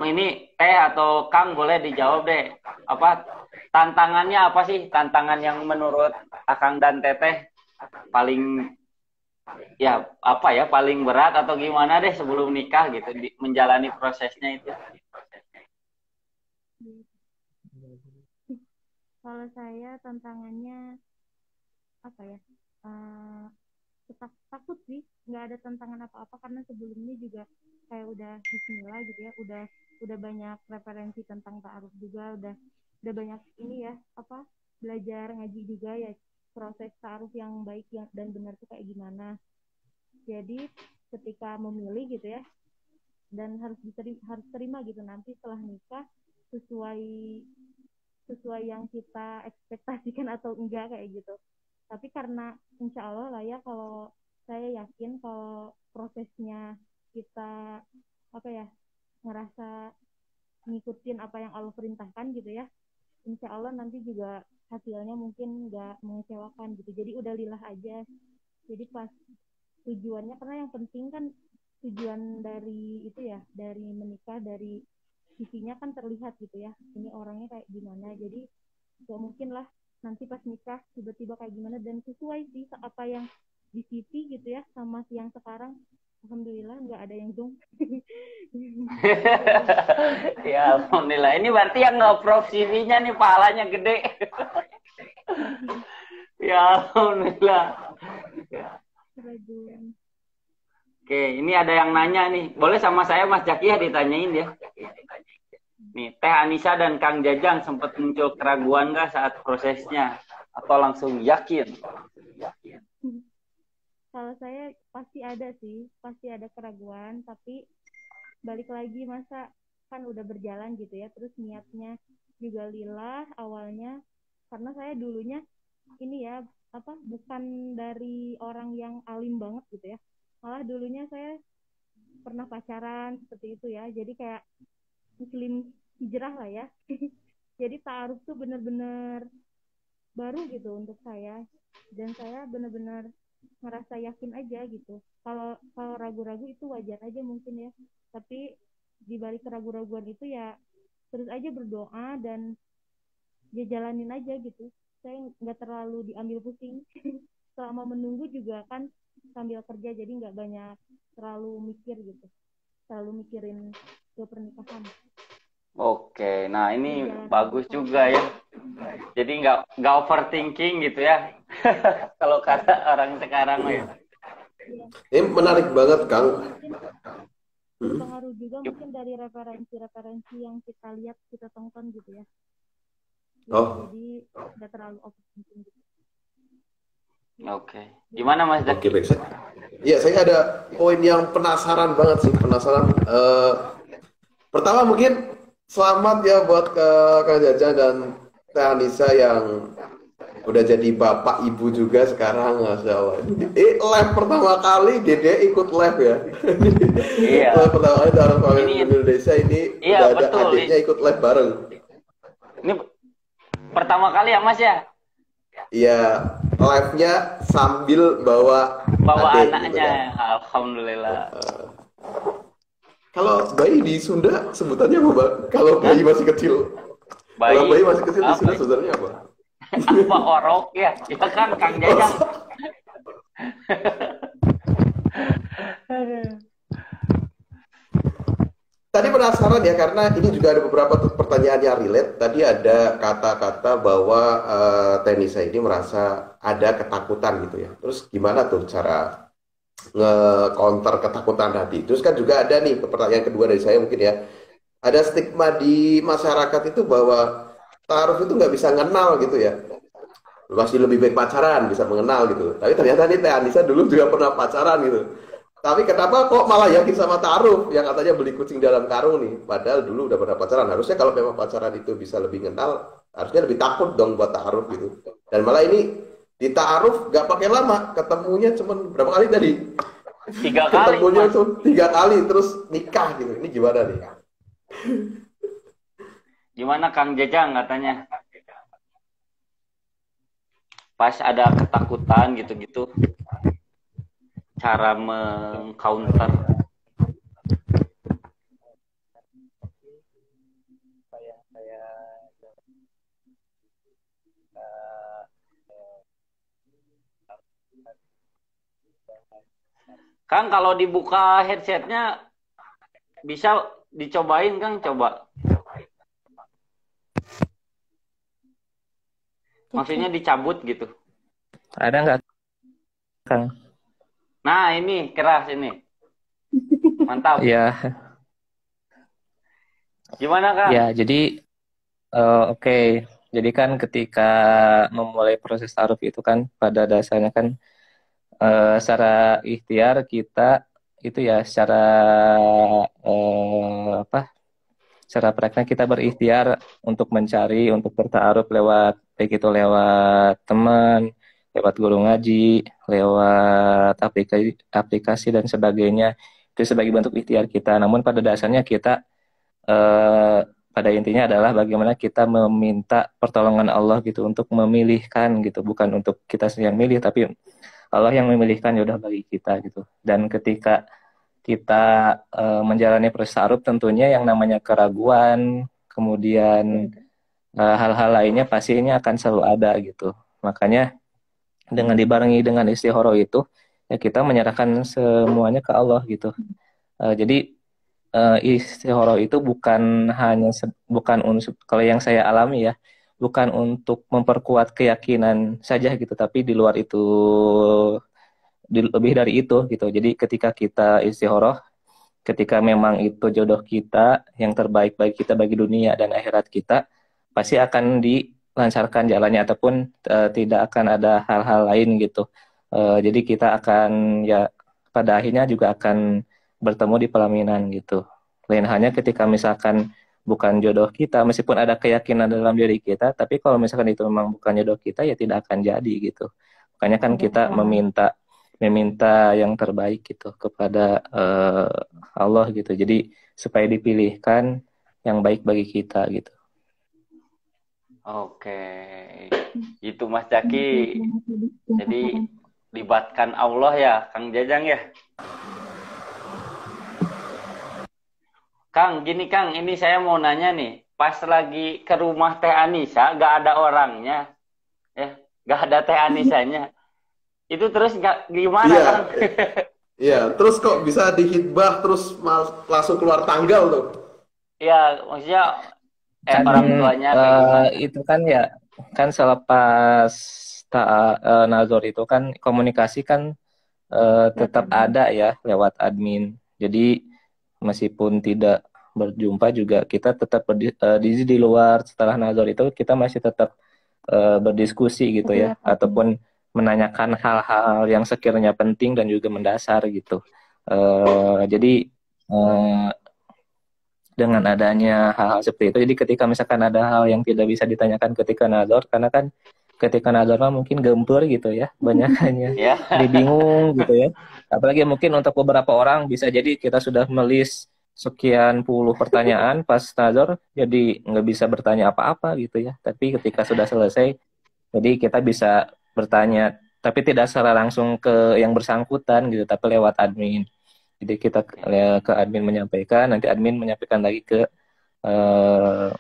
B: ini atau Kang boleh dijawab deh. Apa tantangannya apa sih? Tantangan yang menurut Akang dan Teteh paling paling berat atau gimana deh sebelum nikah gitu menjalani prosesnya itu.
D: Kalau saya tantangannya apa ya? Takut sih, nggak ada tantangan apa-apa karena sebelumnya juga kayak udah bismillah gitu ya, udah banyak referensi tentang ta'aruf juga, udah banyak ini ya, belajar ngaji juga ya, proses ta'aruf yang baik dan benar tuh kayak gimana. Jadi ketika memilih gitu ya, dan harus terima gitu nanti setelah nikah sesuai yang kita ekspektasikan atau enggak kayak gitu. Tapi karena insya Allah lah ya, kalau saya yakin kalau prosesnya kita ngerasa ngikutin apa yang Allah perintahkan gitu ya, insya Allah nanti juga hasilnya mungkin nggak mengecewakan gitu. Jadi udah lillah aja. Jadi pas tujuannya, karena yang penting kan tujuan dari itu ya, dari menikah, dari visinya kan terlihat gitu ya, ini orangnya kayak gimana. Jadi gak mungkin lah nanti pas nikah tiba-tiba kayak gimana, dan sesuai sih apa yang di CV gitu ya sama yang sekarang. Alhamdulillah nggak ada yang zoom.
B: Ya Alhamdulillah. Ini berarti yang nge-approve CV-nya nih pahalanya gede. Ya Alhamdulillah. Oke, ini ada yang nanya nih. Boleh sama saya Mas Zaki ya ditanyain ya. Nih, Teh Anissa dan Kang Jajang sempat muncul keraguan nggak saat prosesnya? Atau langsung yakin?
D: Kalau saya pasti ada keraguan, tapi balik lagi, masa kan udah berjalan gitu ya, terus niatnya juga lillah awalnya, karena saya dulunya ini ya, bukan dari orang yang alim banget gitu ya, malah dulunya saya pernah pacaran seperti itu ya, jadi kayak muslim hijrah lah ya. Jadi ta'aruf tuh bener-bener baru gitu untuk saya, dan saya bener-bener ngerasa yakin aja gitu. Kalau ragu-ragu itu wajar aja mungkin ya, tapi di balik keraguan-raguan itu ya terus aja berdoa dan ya jalanin aja gitu. Saya nggak terlalu diambil pusing. Selama menunggu juga kan sambil kerja, jadi nggak banyak terlalu mikir gitu, terlalu mikirin ke pernikahan.
B: Oke, nah ini bagus juga ya. Jadi nggak overthinking gitu ya. Kalau kata orang sekarang ya.
A: Ini menarik banget Kang.
D: Berpengaruh juga mungkin dari referensi yang kita lihat, kita tonton gitu ya. Jadi nggak terlalu overthinking gitu.
B: Oke. Gimana Mas Zaki?
A: Oke, baik. Ya, saya ada poin yang penasaran banget sih. Pertama mungkin selamat ya buat Kang Jajang dan Teh Anissa yang udah jadi bapak ibu juga sekarang, Masya Allah. Live pertama kali Dede ikut live ya.
B: Iya.
A: Live pertama kali dalam Indonesia ini udah ada
B: betul.
A: adiknya ikut live bareng.
B: Ini pertama kali ya Mas ya?
A: Iya, live-nya sambil bawa adik,
B: anaknya.
A: gitu kan.
B: Alhamdulillah.
A: Kalau bayi di Sunda sebutannya apa, Bang? Kalau bayi masih kecil. Kalau bayi masih kecil di Sunda sebutannya apa?
B: Apa orok ya? Ya kan Kang Jajang.
A: Tadi penasaran ya, karena ini juga ada beberapa pertanyaan yang relate. Tadi ada kata-kata bahwa Teh Anissa ini merasa ada ketakutan gitu ya. Terus gimana tuh cara nge-counter ketakutan tadi? Terus kan juga ada nih pertanyaan kedua dari saya mungkin ya. Ada stigma di masyarakat itu bahwa ta'aruf itu nggak bisa ngenal gitu ya. Masih lebih baik pacaran, bisa mengenal gitu. Tapi ternyata nih Teh Anissa dulu juga pernah pacaran gitu. Tapi kenapa kok malah yakin sama ta'aruf yang katanya beli kucing dalam karung nih? Padahal dulu udah pernah pacaran. Harusnya kalau memang pacaran itu bisa lebih kenal, harusnya lebih takut dong buat ta'aruf gitu. Dan malah ini di ta'aruf gak pakai lama, ketemunya cuman berapa kali tadi?
B: 3 kali,
A: Ketemunya
B: Mas.
A: tuh 3 kali terus nikah gitu. Ini gimana nih?
B: Gimana Kang Jajang katanya? Pas ada ketakutan gitu-gitu, cara mengcounter.
C: Kayak saya
B: Kang, kalau dibuka headsetnya bisa dicobain, Kang, coba. Maksudnya dicabut gitu.
C: ada nggak Kang?
B: Nah, ini keras ini. Mantap.
C: Ya,
B: Gimana, Kang?
C: ya jadi oke. Jadi kan ketika memulai proses ta'aruf itu kan pada dasarnya kan secara ikhtiar kita itu ya secara apa? Secara praktek kita berikhtiar untuk mencari, untuk berta'aruf lewat baik itu lewat teman, lewat guru ngaji, lewat aplikasi dan sebagainya. Itu sebagai bentuk ikhtiar kita. Namun pada dasarnya kita pada intinya adalah bagaimana kita meminta pertolongan Allah gitu untuk memilihkan gitu, bukan untuk kita yang milih tapi Allah yang memilihkan yaudah bagi kita gitu. Dan ketika kita menjalani proses ta'aruf tentunya yang namanya keraguan, kemudian hal-hal lainnya pastinya akan selalu ada gitu. Makanya dengan dibarengi dengan istikharah itu ya kita menyerahkan semuanya ke Allah gitu. Jadi istikharah itu bukan hanya bukan unsur kalau yang saya alami ya, bukan untuk memperkuat keyakinan saja gitu, tapi di luar itu lebih dari itu gitu. Jadi ketika kita istikharah, ketika memang itu jodoh kita yang terbaik bagi kita, bagi dunia dan akhirat kita, pasti akan dilancarkan jalannya ataupun tidak akan ada hal-hal lain gitu. Jadi kita akan ya pada akhirnya juga akan bertemu di pelaminan gitu. Lain hanya ketika misalkan bukan jodoh kita, meskipun ada keyakinan dalam diri kita, tapi kalau misalkan itu memang bukan jodoh kita, ya tidak akan jadi gitu. Makanya kan kita meminta yang terbaik gitu kepada Allah gitu. Jadi supaya dipilihkan yang baik bagi kita gitu.
B: Oke. Itu Mas Jaki. Jadi libatkan Allah ya, Kang Jajang ya. Kang, gini Kang, ini saya mau nanya nih. Pas lagi ke rumah Teh Anissa, gak ada orangnya. Ya, gak ada Teh Anissanya. Itu terus gimana
A: Iya,
B: Kang?
A: iya. Terus kok bisa dihitbah terus langsung keluar tanggal tuh?
B: Iya, maksudnya
C: Kan
B: orang tuanya kayak gimana?
C: itu kan ya kan selepas nazar itu kan komunikasi kan tetap ada ya lewat admin. Jadi meskipun tidak berjumpa juga kita tetap di luar setelah nazar itu kita masih tetap berdiskusi gitu ya, ataupun menanyakan hal-hal yang sekiranya penting dan juga mendasar gitu. Jadi dengan adanya hal-hal seperti itu, jadi ketika misalkan ada hal yang tidak bisa ditanyakan ketika nazar, karena kan ketika nazar mungkin gempur gitu ya, banyakannya jadi bingung gitu ya. Apalagi mungkin untuk beberapa orang bisa jadi kita sudah melis sekian puluh pertanyaan pas nazar, jadi nggak bisa bertanya apa-apa gitu ya. Tapi ketika sudah selesai, jadi kita bisa bertanya, tapi tidak secara langsung ke yang bersangkutan gitu, tapi lewat admin. Jadi kita ke admin menyampaikan, nanti admin menyampaikan lagi ke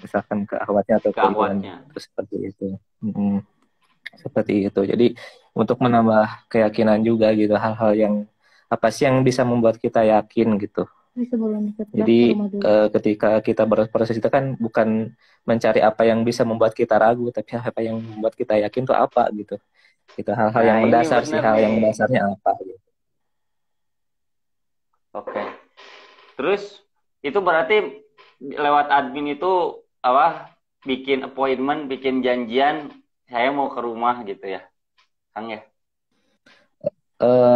C: misalkan ke akhwatnya atau ke ibunya, seperti itu. Seperti itu. Jadi untuk menambah keyakinan juga gitu, hal-hal yang apa sih yang bisa membuat kita yakin gitu. Jadi ketika kita berproses itu kan bukan mencari apa yang bisa membuat kita ragu, tapi apa yang membuat kita yakin itu apa gitu. Itu hal-hal yang mendasar sih, hal yang mendasarnya apa gitu.
B: Oke. Terus itu berarti lewat admin itu apa? Bikin appointment, bikin janjian, saya mau ke rumah gitu ya, Kang ya?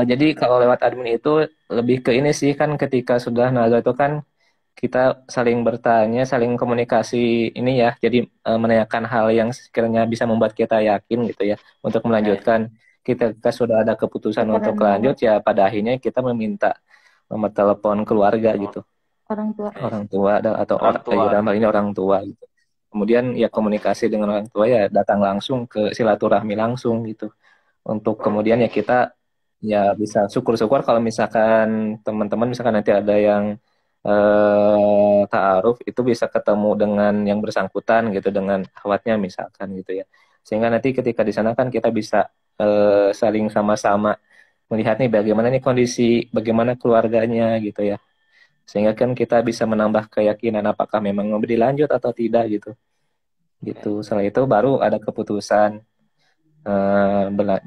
C: Jadi kalau lewat admin itu lebih ke ini sih, kan ketika sudah nazar itu kan kita saling bertanya, saling komunikasi ini ya. Jadi menanyakan hal yang sekiranya bisa membuat kita yakin gitu ya untuk melanjutkan. kita sudah ada keputusan untuk
D: Karena
C: lanjut, ya pada akhirnya kita meminta nomor telepon keluarga gitu,
D: orang tua.
C: orang tua atau
B: Orang tua.
C: dalam hal ini orang tua gitu. Kemudian ya komunikasi dengan orang tua, ya datang langsung ke silaturahmi langsung gitu. Untuk kemudian ya kita ya bisa syukur-syukur kalau misalkan teman-teman misalkan nanti ada yang ta'aruf, itu bisa ketemu dengan yang bersangkutan gitu, dengan akhwatnya misalkan gitu ya. Sehingga nanti ketika di sana kan kita bisa saling sama-sama melihat nih bagaimana nih kondisi, bagaimana keluarganya gitu ya. Sehingga kan kita bisa menambah keyakinan apakah memang mau dilanjut atau tidak gitu. Gitu. Setelah itu baru ada keputusan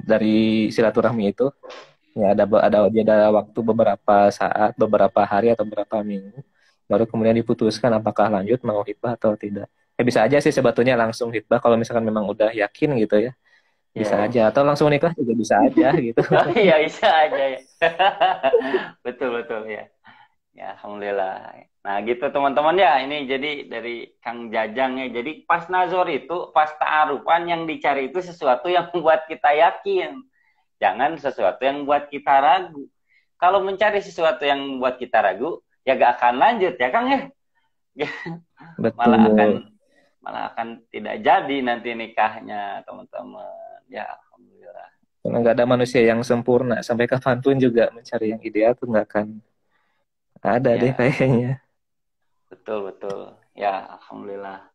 C: dari silaturahmi itu. Ya ada waktu beberapa saat, beberapa hari atau beberapa minggu, baru kemudian diputuskan apakah lanjut mau hitbah atau tidak. Bisa aja sih sebetulnya langsung hitbah kalau misalkan memang udah yakin gitu ya. Bisa aja, atau langsung nikah juga bisa aja gitu.
B: Oh iya, bisa aja ya. Betul ya. Ya, alhamdulillah. Nah, gitu teman-teman ya. Ini jadi dari Kang Jajang ya. Jadi pas nazar itu, pas ta'arufan yang dicari itu sesuatu yang membuat kita yakin. Jangan sesuatu yang membuat kita ragu. Kalau mencari sesuatu yang membuat kita ragu, ya gak akan lanjut ya Kang ya.
C: Betul.
B: malah akan tidak jadi nanti nikahnya teman-teman. Ya, alhamdulillah.
C: Karena nggak ada manusia yang sempurna, sampai kapanpun juga mencari yang ideal tuh nggak akan ada deh kayaknya.
B: Betul. Ya, alhamdulillah.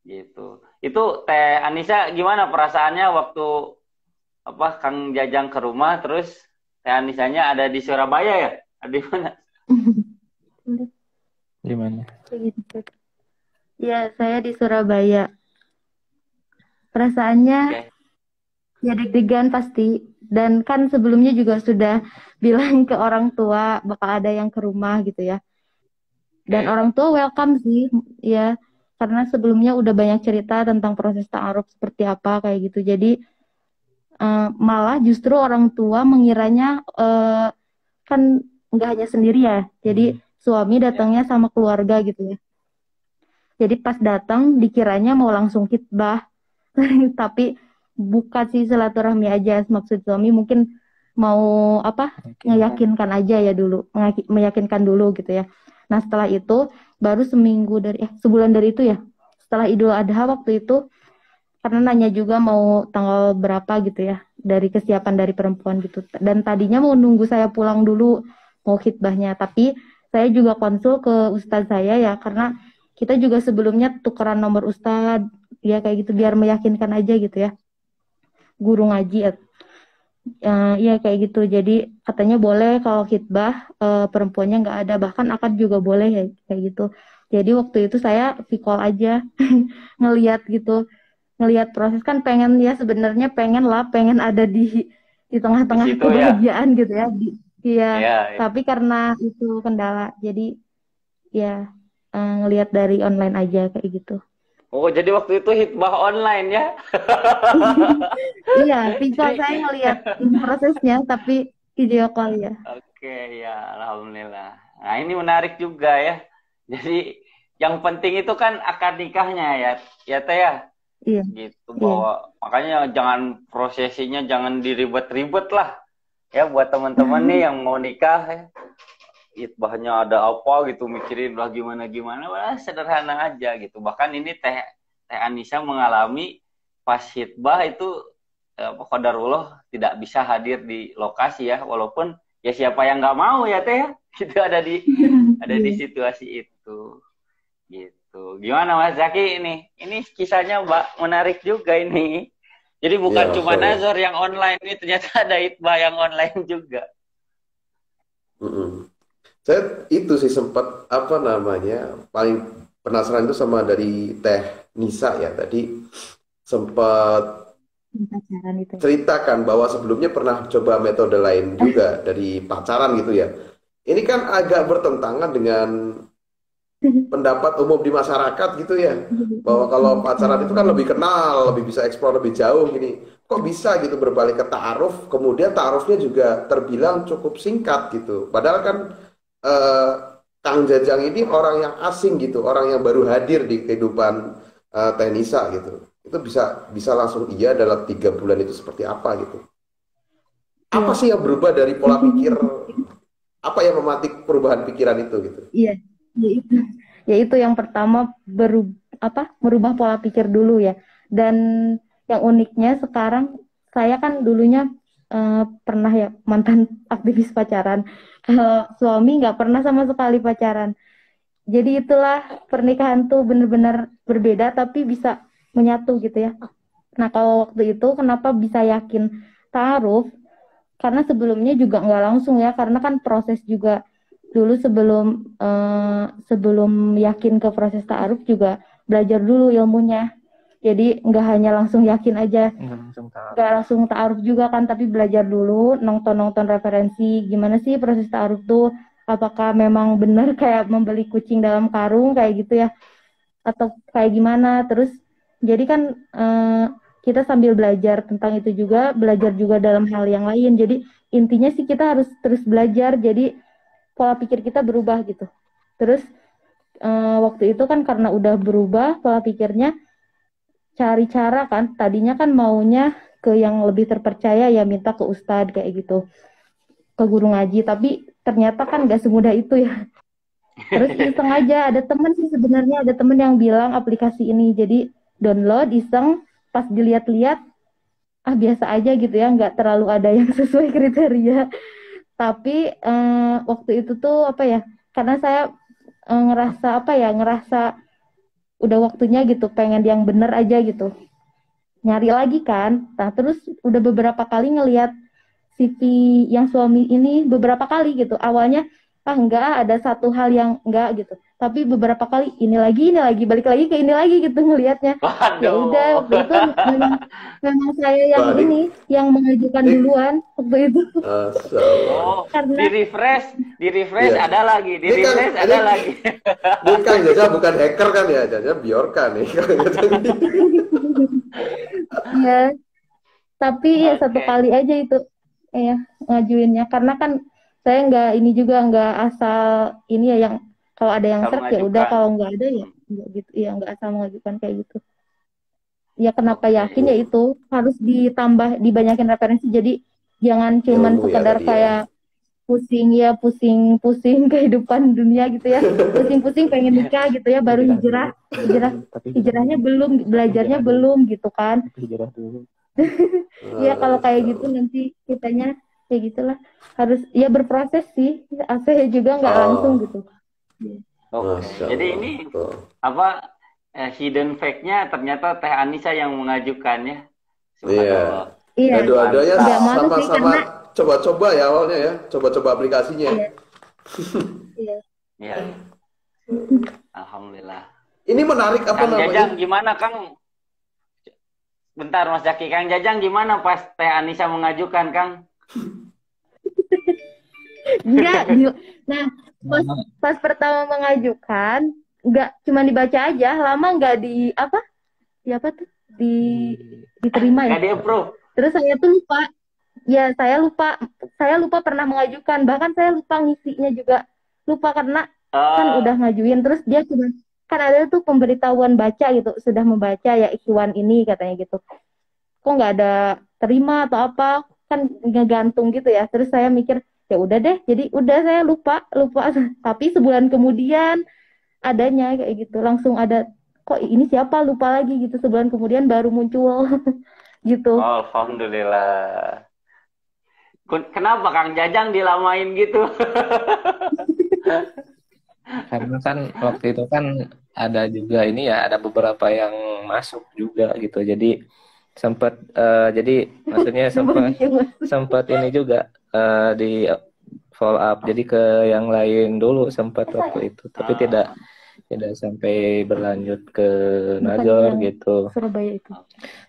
B: Gitu. Itu Teh Anissa gimana perasaannya waktu Kang Jajang ke rumah, terus Teh Anissanya ada di Surabaya ya? Di mana?
C: Di mana?
D: Ya, saya di Surabaya. Perasaannya ya deg-degan pasti. Dan kan sebelumnya juga sudah bilang ke orang tua bakal ada yang ke rumah gitu ya. Dan orang tua welcome sih, ya. Karena sebelumnya udah banyak cerita tentang proses ta'aruf seperti apa kayak gitu. Jadi malah justru orang tua mengiranya kan nggak hanya sendiri ya. Jadi suami datangnya sama keluarga gitu ya. Jadi pas datang dikiranya mau langsung khitbah. Tapi bukan sih, silaturahmi aja. Maksud suami mungkin mau meyakinkan aja ya dulu, meyakinkan dulu gitu ya. Nah setelah itu baru sebulan dari itu ya, setelah Idul Adha waktu itu, karena nanya juga mau tanggal berapa gitu ya, dari kesiapan dari perempuan gitu. Dan tadinya mau nunggu saya pulang dulu mau khitbahnya, tapi saya juga konsul ke ustadz saya ya, karena kita juga sebelumnya tukeran nomor ustadz ya kayak gitu, biar meyakinkan aja gitu ya, guru ngaji ya kayak gitu. Jadi katanya boleh kalau khitbah perempuannya nggak ada, bahkan akad juga boleh ya kayak gitu. Jadi waktu itu saya call aja ngelihat proses, kan pengen ya, sebenarnya pengen ada di tengah-tengah kebahagiaan ya. Gitu ya. Iya. Tapi karena itu kendala, jadi ya ngelihat dari online aja kayak gitu.
B: Oh, jadi waktu itu hitbah online ya?
D: Iya, bisa saya ngelihat prosesnya, tapi video call ya.
B: Oke, ya, alhamdulillah. Nah, ini menarik juga ya. Jadi yang penting itu kan akad nikahnya ya Teh ya.
D: Iya.
B: Gitu, bahwa makanya jangan prosesinya jangan diribet-ribet lah ya, buat teman-teman nih yang mau nikah ya. Hitbahnya ada apa gitu, mikirin lah gimana wah sederhana aja gitu. Bahkan ini Teh Anissa mengalami pas hitbah itu qadarullah tidak bisa hadir di lokasi ya, walaupun ya siapa yang nggak mau ya Teh ya, gitu ada di situasi itu gitu. Gimana Mas Zaki ini kisahnya Mbak menarik juga ini. Jadi bukan cuma nazar yang online, ini ternyata ada hitbah yang online juga.
A: Saya itu sih sempat paling penasaran itu sama dari Teh Nisa ya, tadi sempat ceritakan bahwa sebelumnya pernah coba metode lain juga dari pacaran gitu ya. Ini kan agak bertentangan dengan pendapat umum di masyarakat gitu ya, bahwa kalau pacaran itu kan lebih kenal, lebih bisa eksplor lebih jauh gini. Kok bisa gitu berbalik ke ta'aruf, kemudian ta'arufnya juga terbilang cukup singkat gitu. Padahal kan Kang Jajang ini orang yang asing gitu, orang yang baru hadir di kehidupan Teh Nisa gitu. Itu bisa langsung iya dalam 3 bulan itu seperti apa gitu. Apa
D: Iya,
A: sih yang berubah dari pola pikir? Apa yang memantik perubahan pikiran itu gitu?
D: iya, ya itu. Ya itu yang pertama merubah pola pikir dulu ya. Dan yang uniknya sekarang saya kan dulunya pernah ya mantan aktivis pacaran. Kalau suami nggak pernah sama sekali pacaran. Jadi itulah pernikahan tuh benar-benar berbeda tapi bisa menyatu gitu ya. Nah kalau waktu itu kenapa bisa yakin ta'aruf? Karena sebelumnya juga nggak langsung ya, karena kan proses juga dulu sebelum yakin ke proses ta'aruf juga belajar dulu ilmunya. Jadi nggak hanya langsung yakin aja,
C: Nggak langsung tahu.
D: nggak langsung ta'aruf juga kan, tapi belajar dulu, nonton-nonton referensi, gimana sih proses ta'aruf tuh, apakah memang benar kayak membeli kucing dalam karung kayak gitu ya, atau kayak gimana. Terus jadi kan kita sambil belajar tentang itu juga, belajar juga dalam hal yang lain. Jadi intinya sih kita harus terus belajar, jadi pola pikir kita berubah gitu. Terus waktu itu kan karena udah berubah pola pikirnya, cari cara kan, tadinya kan maunya ke yang lebih terpercaya ya, minta ke ustadz kayak gitu, ke guru ngaji, tapi ternyata kan gak semudah itu ya. Terus iseng aja, ada temen sih sebenarnya, ada temen yang bilang aplikasi ini, jadi download iseng, pas dilihat-lihat biasa aja gitu ya, nggak terlalu ada yang sesuai kriteria. Tapi waktu itu tuh apa ya, karena saya ngerasa udah waktunya gitu, pengen yang bener aja gitu, nyari lagi kan. Nah terus udah beberapa kali ngelihat CV yang suami ini, beberapa kali gitu. Awalnya enggak, ada satu hal yang enggak gitu. Tapi beberapa kali ini lagi, balik lagi ke ini lagi gitu ngelihatnya. Ya udah,
B: Waduh.
D: waktu itu memang saya yang
A: Wah,
D: ini, yang mengajukan
A: Dik.
D: duluan waktu itu.
A: Masya Allah.
B: Oh,
D: Karena
B: di refresh
A: Iya.
B: ada lagi, di
A: Ini kan,
B: refresh ada
A: ini,
B: lagi.
A: ini Kang Jaja bukan hacker kan ya, Jaja Biorka nih. Kang Jaja ini.
D: ya, tapi ya satu
B: Oke.
D: kali aja itu ya ngajuinnya. Karena kan saya nggak ini juga nggak asal ini ya, yang kalau ada yang
B: Asal
D: serk ya udah,
B: mengajukan.
D: kalau nggak ada ya nggak gitu ya, nggak asal mengajukan kayak gitu. Ya kenapa
B: Oke.
D: yakin ya itu harus ditambah, dibanyakin referensi, jadi jangan cuman
A: Ilmu ya
D: sekedar
A: tadi ya.
D: kayak pusing kehidupan dunia gitu ya, pusing pengen nikah gitu ya, baru hijrah
C: Tapi
D: hijrahnya belum, belajarnya
C: dulu.
D: belum gitu kan.
C: Hijrah dulu.
D: Ya kalau kayak
A: Masya
D: gitu
A: Allah.
D: nanti kitanya kayak gitulah, harus ya berproses sih, saya juga nggak langsung
A: Oh,
D: gitu.
B: Oke.
A: Masya
B: Jadi
A: Allah.
B: ini
A: Tuh.
B: apa hidden fact-nya ternyata Teh Anissa yang mengajukannya.
A: Iya.
B: Subhanallah.
D: Iya,
A: Ya dua-duanya
D: nggak malu sih
A: sama-sama
D: karena
A: coba-coba ya awalnya ya. Coba-coba aplikasinya.
D: iya, iya.
B: Iya. Alhamdulillah.
A: Ini menarik apa
B: Kang
A: namanya?
B: Jajang gimana Kang? Bentar Mas Jaki, Kang Jajang gimana pas Teh Anissa mengajukan Kang?
D: Enggak, nah pas pertama mengajukan nggak cuma dibaca aja, lama nggak di apa tuh diterima ya.
B: Gak di-approve.
D: Terus saya tuh lupa. Ya, saya lupa pernah mengajukan, bahkan saya lupa ngisinya juga, lupa karena kan udah ngajuin, terus dia cuma kan ada tuh pemberitahuan baca gitu, sudah membaca ya ikhwan ini katanya gitu, kok nggak ada terima atau apa, kan ngegantung gitu ya. Terus saya mikir ya udah deh, jadi udah saya lupa tapi sebulan kemudian adanya kayak gitu, langsung ada, kok ini siapa, lupa lagi gitu, sebulan kemudian baru muncul gitu.
B: Alhamdulillah. Kenapa Kang Jajang dilamain gitu?
C: Karena kan waktu itu kan ada juga ini ya, ada beberapa yang masuk juga gitu. Jadi sempat jadi maksudnya sempat ini juga di follow up, jadi ke yang lain dulu sempat waktu itu, tapi tidak sampai berlanjut ke Najor gitu.
D: Surabaya itu.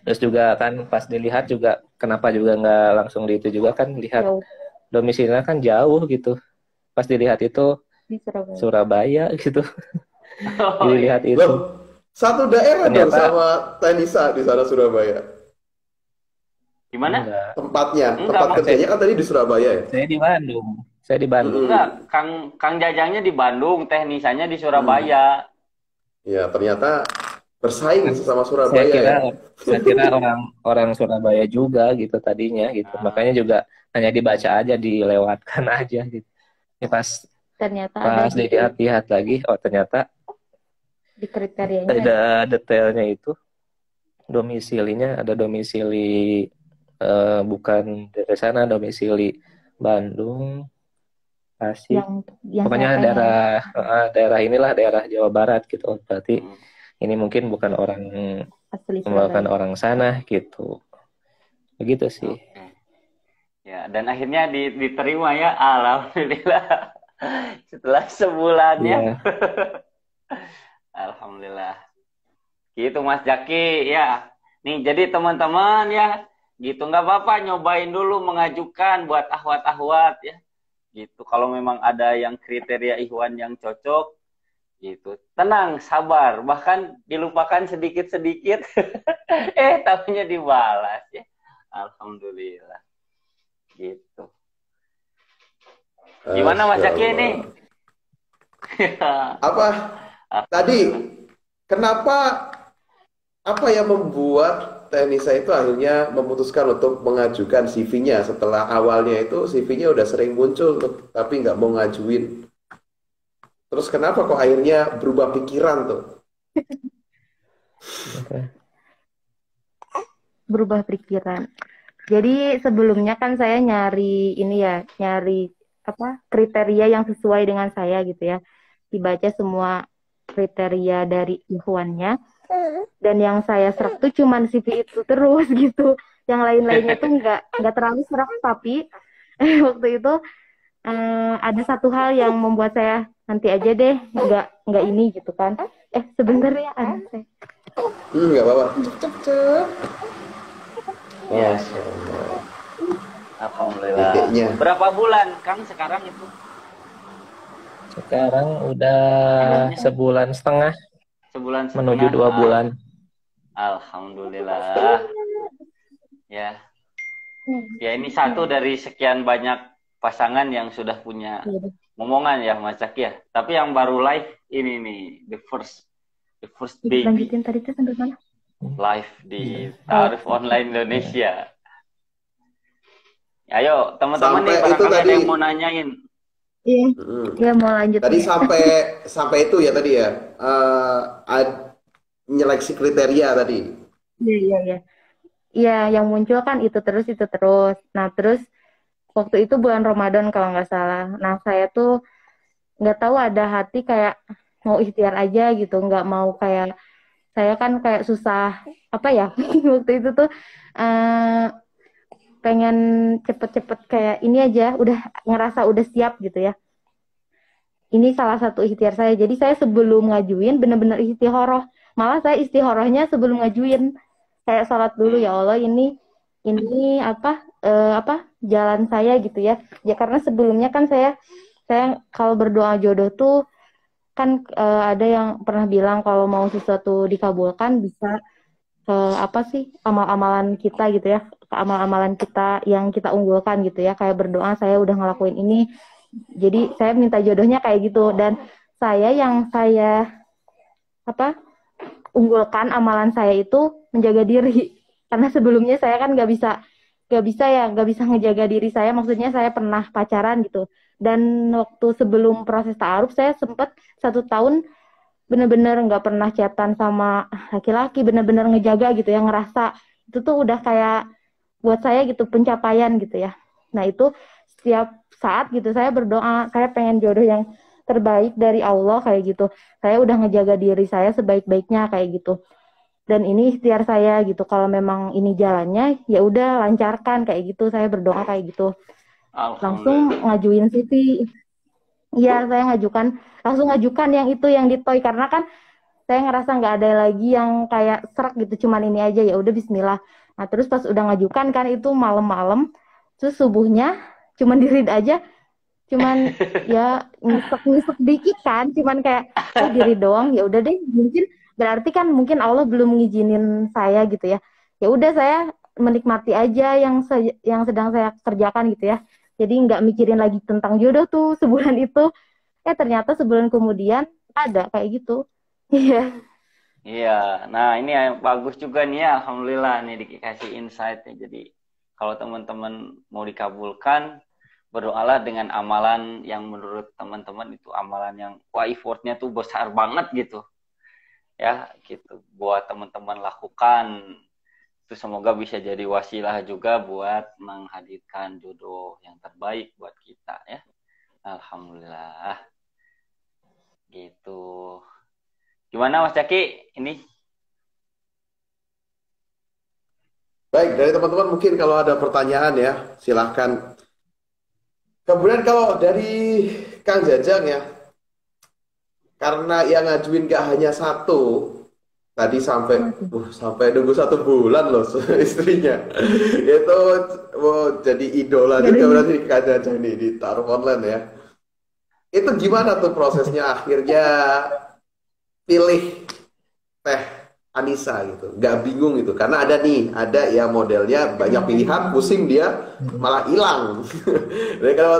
C: Terus juga kan pas dilihat juga kenapa juga nggak langsung di itu juga kan, lihat domisilinya kan jauh gitu. Pas dilihat itu
D: Di
C: Surabaya gitu.
B: Oh,
C: Dilihat
B: iya.
C: itu.
A: Loh, satu daerah dong
C: Ternyata-
A: sama Tenisa di sana Surabaya.
B: Gimana?
C: Enggak.
A: Tempatnya,
B: Enggak,
A: tempat
B: Mas.
A: kerjanya kan tadi di Surabaya ya.
C: Saya di Bandung.
B: Enggak, Kang Jajangnya di Bandung, Teh Nisanya di Surabaya.
A: Ya, ternyata bersaing sesama
C: Saya
A: Surabaya
C: kira
A: ya.
C: saya kira orang Surabaya juga gitu tadinya gitu. Makanya juga hanya dibaca aja, dilewatkan aja gitu. Ya,
D: Ternyata ada
C: pas
D: gitu
C: dilihat-lihat lagi, oh ternyata
D: di kriterianya ada.
C: ada detailnya itu, domisilinya ada domisili bukan dari sana, domisili Bandung, Tasik.
D: Yang saya
C: Pokoknya
D: pengen.
C: daerah inilah daerah Jawa Barat gitu. Oh, berarti
B: Hmm.
C: ini mungkin bukan
D: Asli
C: bukan
D: Surabaya.
C: orang sana gitu. Begitu sih.
B: Oke. Ya, dan akhirnya diterima ya, alhamdulillah. Setelah sebulan ya.
C: Iya.
B: Alhamdulillah. Gitu Mas Jaki ya. Nih jadi teman-teman ya, gitu nggak apa-apa nyobain dulu mengajukan buat ahwat-ahwat ya. Gitu kalau memang ada yang kriteria Ikhwan yang cocok gitu. Tenang, sabar, bahkan dilupakan sedikit-sedikit. Tahunya dibalas ya. Alhamdulillah. Gitu. Gimana Mas
A: Masya
B: Jaki ini?
A: Allah. Apa tadi? Kenapa? Apa yang membuat Teh Nisa itu akhirnya memutuskan untuk mengajukan CV-nya setelah awalnya itu CV-nya udah sering muncul tuh, tapi nggak mau ngajuin. Terus kenapa kok akhirnya berubah pikiran tuh?
D: Berubah pikiran. Jadi sebelumnya kan saya nyari ini ya, nyari apa kriteria yang sesuai dengan saya gitu ya. Dibaca semua kriteria dari ikhwannya, dan yang saya serap tuh cuman CV itu terus gitu. Yang lain-lainnya tuh nggak terlalu serap, tapi waktu itu ada satu hal yang membuat saya nanti aja deh, nggak ini gitu kan. Sebentar ya, ada saya.
A: Nggak apa-apa.
B: Ya.
A: Masya Allah.
B: Alhamdulillah.
A: Dedeknya.
B: Berapa bulan Kang sekarang itu?
C: Sekarang udah sebulan setengah,
B: Sebulan
C: menuju
B: setengah.
C: 2 bulan.
B: Alhamdulillah. Ya. Ya ini satu dari sekian banyak pasangan yang sudah punya momongan ya Mas Zaki ya. Tapi yang baru live ini nih, the first baby
D: Lanjutin tadi tuh sampai mana?
B: live di Ta'aruf Online Indonesia. Ayo teman-teman nih,
A: Sampai itu
B: barangkali ada
A: tadi.
B: yang mau nanyain.
D: Iya, ya mau lanjut.
A: Tadi sampai itu ya tadi ya. Nyeleksi kriteria tadi.
D: Iya. Iya, yang muncul kan itu terus. Nah, terus waktu itu bulan Ramadan kalau nggak salah. Nah, saya tuh nggak tahu ada hati kayak mau ikhtiar aja gitu, nggak mau kayak saya kan kayak susah apa ya waktu itu tuh pengen cepet-cepet kayak ini aja, udah ngerasa udah siap gitu ya. Ini salah satu ikhtiar saya. Jadi saya sebelum ngajuin bener-bener istikharah. Malah saya istikharahnya sebelum ngajuin. Kayak salat dulu, ya Allah ini jalan saya gitu ya. Ya karena sebelumnya kan saya kalau berdoa jodoh tuh kan ada yang pernah bilang kalau mau sesuatu dikabulkan bisa amal-amalan kita gitu ya, amal-amalan kita yang kita unggulkan gitu ya, kayak berdoa saya udah ngelakuin ini, jadi saya minta jodohnya kayak gitu. Dan saya unggulkan amalan saya itu menjaga diri, karena sebelumnya saya kan nggak bisa ngejaga diri saya, maksudnya saya pernah pacaran gitu, dan waktu sebelum proses ta'aruf saya sempat 1 tahun bener-bener nggak pernah chatan sama laki-laki, bener-bener ngejaga gitu ya, ngerasa itu tuh udah kayak buat saya gitu pencapaian gitu ya. Nah itu setiap saat gitu saya berdoa, saya pengen jodoh yang terbaik dari Allah kayak gitu, saya udah ngejaga diri saya sebaik-baiknya kayak gitu, dan ini ikhtiar saya gitu, kalau memang ini jalannya ya udah lancarkan kayak gitu, saya berdoa kayak gitu. Langsung ngajuin CV. Iya, saya langsung ngajukan yang itu yang di Toy, karena kan saya ngerasa nggak ada lagi yang kayak serak gitu, cuman ini aja, ya udah Bismillah. Nah terus pas udah ngajukan kan itu malam-malam, terus subuhnya cuman di read aja, cuman ya ngisek dikit kan, cuman kayak diri doang, ya udah deh, mungkin Allah belum ngizinin saya gitu ya. Ya udah saya menikmati aja yang sedang saya kerjakan gitu ya. Jadi nggak mikirin lagi tentang jodoh tuh sebulan itu. Ternyata sebulan kemudian ada kayak gitu. Iya.
B: Iya, nah ini yang bagus juga nih ya, alhamdulillah nih dikasih insight-nya. Jadi kalau teman-teman mau dikabulkan, berdoalah dengan amalan yang menurut teman-teman itu amalan yang wah effortnya tuh besar banget gitu. Ya, gitu. Buat teman-teman lakukan. Itu semoga bisa jadi wasilah juga buat menghadirkan jodoh yang terbaik buat kita ya. Alhamdulillah. Gitu. Gimana Mas Jaki? Ini
A: Baik, dari teman-teman mungkin kalau ada pertanyaan ya, silahkan. Kemudian kalau dari Kang Jajang ya, karena yang ngajuin gak hanya satu, tadi sampai sampai nunggu 1 bulan loh istrinya. Itu jadi idola juga berarti Kang Jajang nih di taruh online ya. Itu gimana tuh prosesnya akhirnya pilih Teh Anissa gitu, nggak bingung gitu, karena ada yang modelnya banyak pilihan, pusing dia malah hilang. Jadi kalau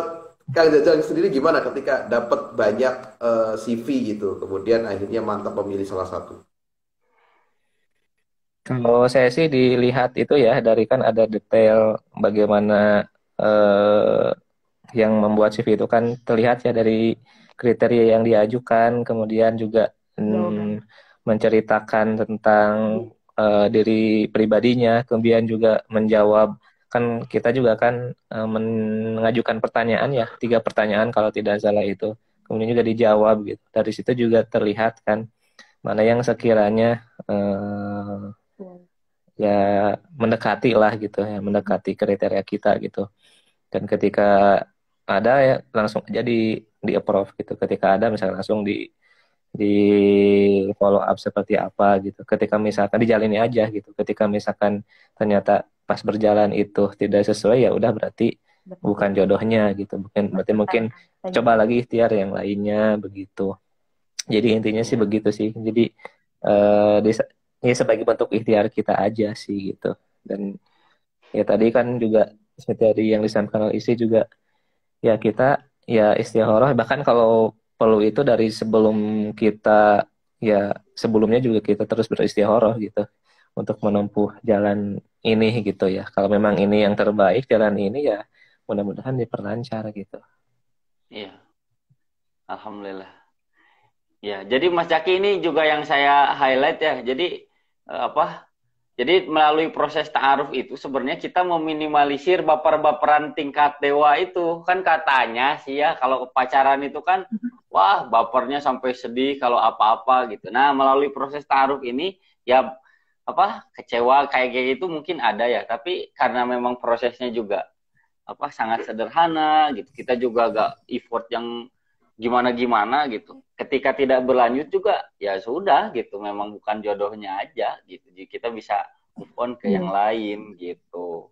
A: Kang Jajang sendiri gimana ketika dapat banyak CV gitu, kemudian akhirnya mantap memilih salah satu?
C: Kalau saya sih dilihat itu ya dari kan ada detail bagaimana eh, yang membuat CV itu kan terlihat ya dari kriteria yang diajukan, kemudian juga menceritakan tentang diri pribadinya, kemudian juga menjawab kan kita juga kan mengajukan pertanyaan ya 3 pertanyaan kalau tidak salah itu, kemudian juga dijawab gitu. Dari situ juga terlihat kan mana yang sekiranya ya mendekati lah gitu ya, mendekati kriteria kita gitu. Dan ketika ada ya langsung aja di approve gitu. Ketika ada misalnya langsung di follow up seperti apa gitu. Ketika misalkan dijalani aja gitu. Ketika misalkan ternyata pas berjalan itu tidak sesuai ya udah berarti bukan jodohnya gitu. Berarti mungkin coba lagi ikhtiar yang lainnya begitu. Jadi intinya sih begitu sih. Jadi ya sebagai bentuk ikhtiar kita aja sih gitu. Dan ya tadi kan juga seperti tadi yang disampaikan oleh istri juga ya kita ya istikharah bahkan kalau perlu itu dari sebelum kita ya sebelumnya juga kita terus beristikharah gitu untuk menempuh jalan ini gitu ya. Kalau memang ini yang terbaik jalan ini ya mudah-mudahan diperlancar gitu.
B: iya, alhamdulillah. Ya, jadi Mas Jaki ini juga yang saya highlight ya. Jadi apa? Jadi melalui proses ta'aruf itu sebenarnya kita meminimalisir baper-baperan tingkat dewa itu. Kan katanya sih ya kalau pacaran itu kan wah bapernya sampai sedih kalau apa-apa gitu. Nah, melalui proses ta'aruf ini ya apa kecewa kayak gitu mungkin ada ya, tapi karena memang prosesnya juga apa sangat sederhana gitu. Kita juga agak effort yang gimana-gimana gitu. Ketika tidak berlanjut juga ya sudah gitu, memang bukan jodohnya aja gitu. Jadi kita bisa move on ke yang lain gitu.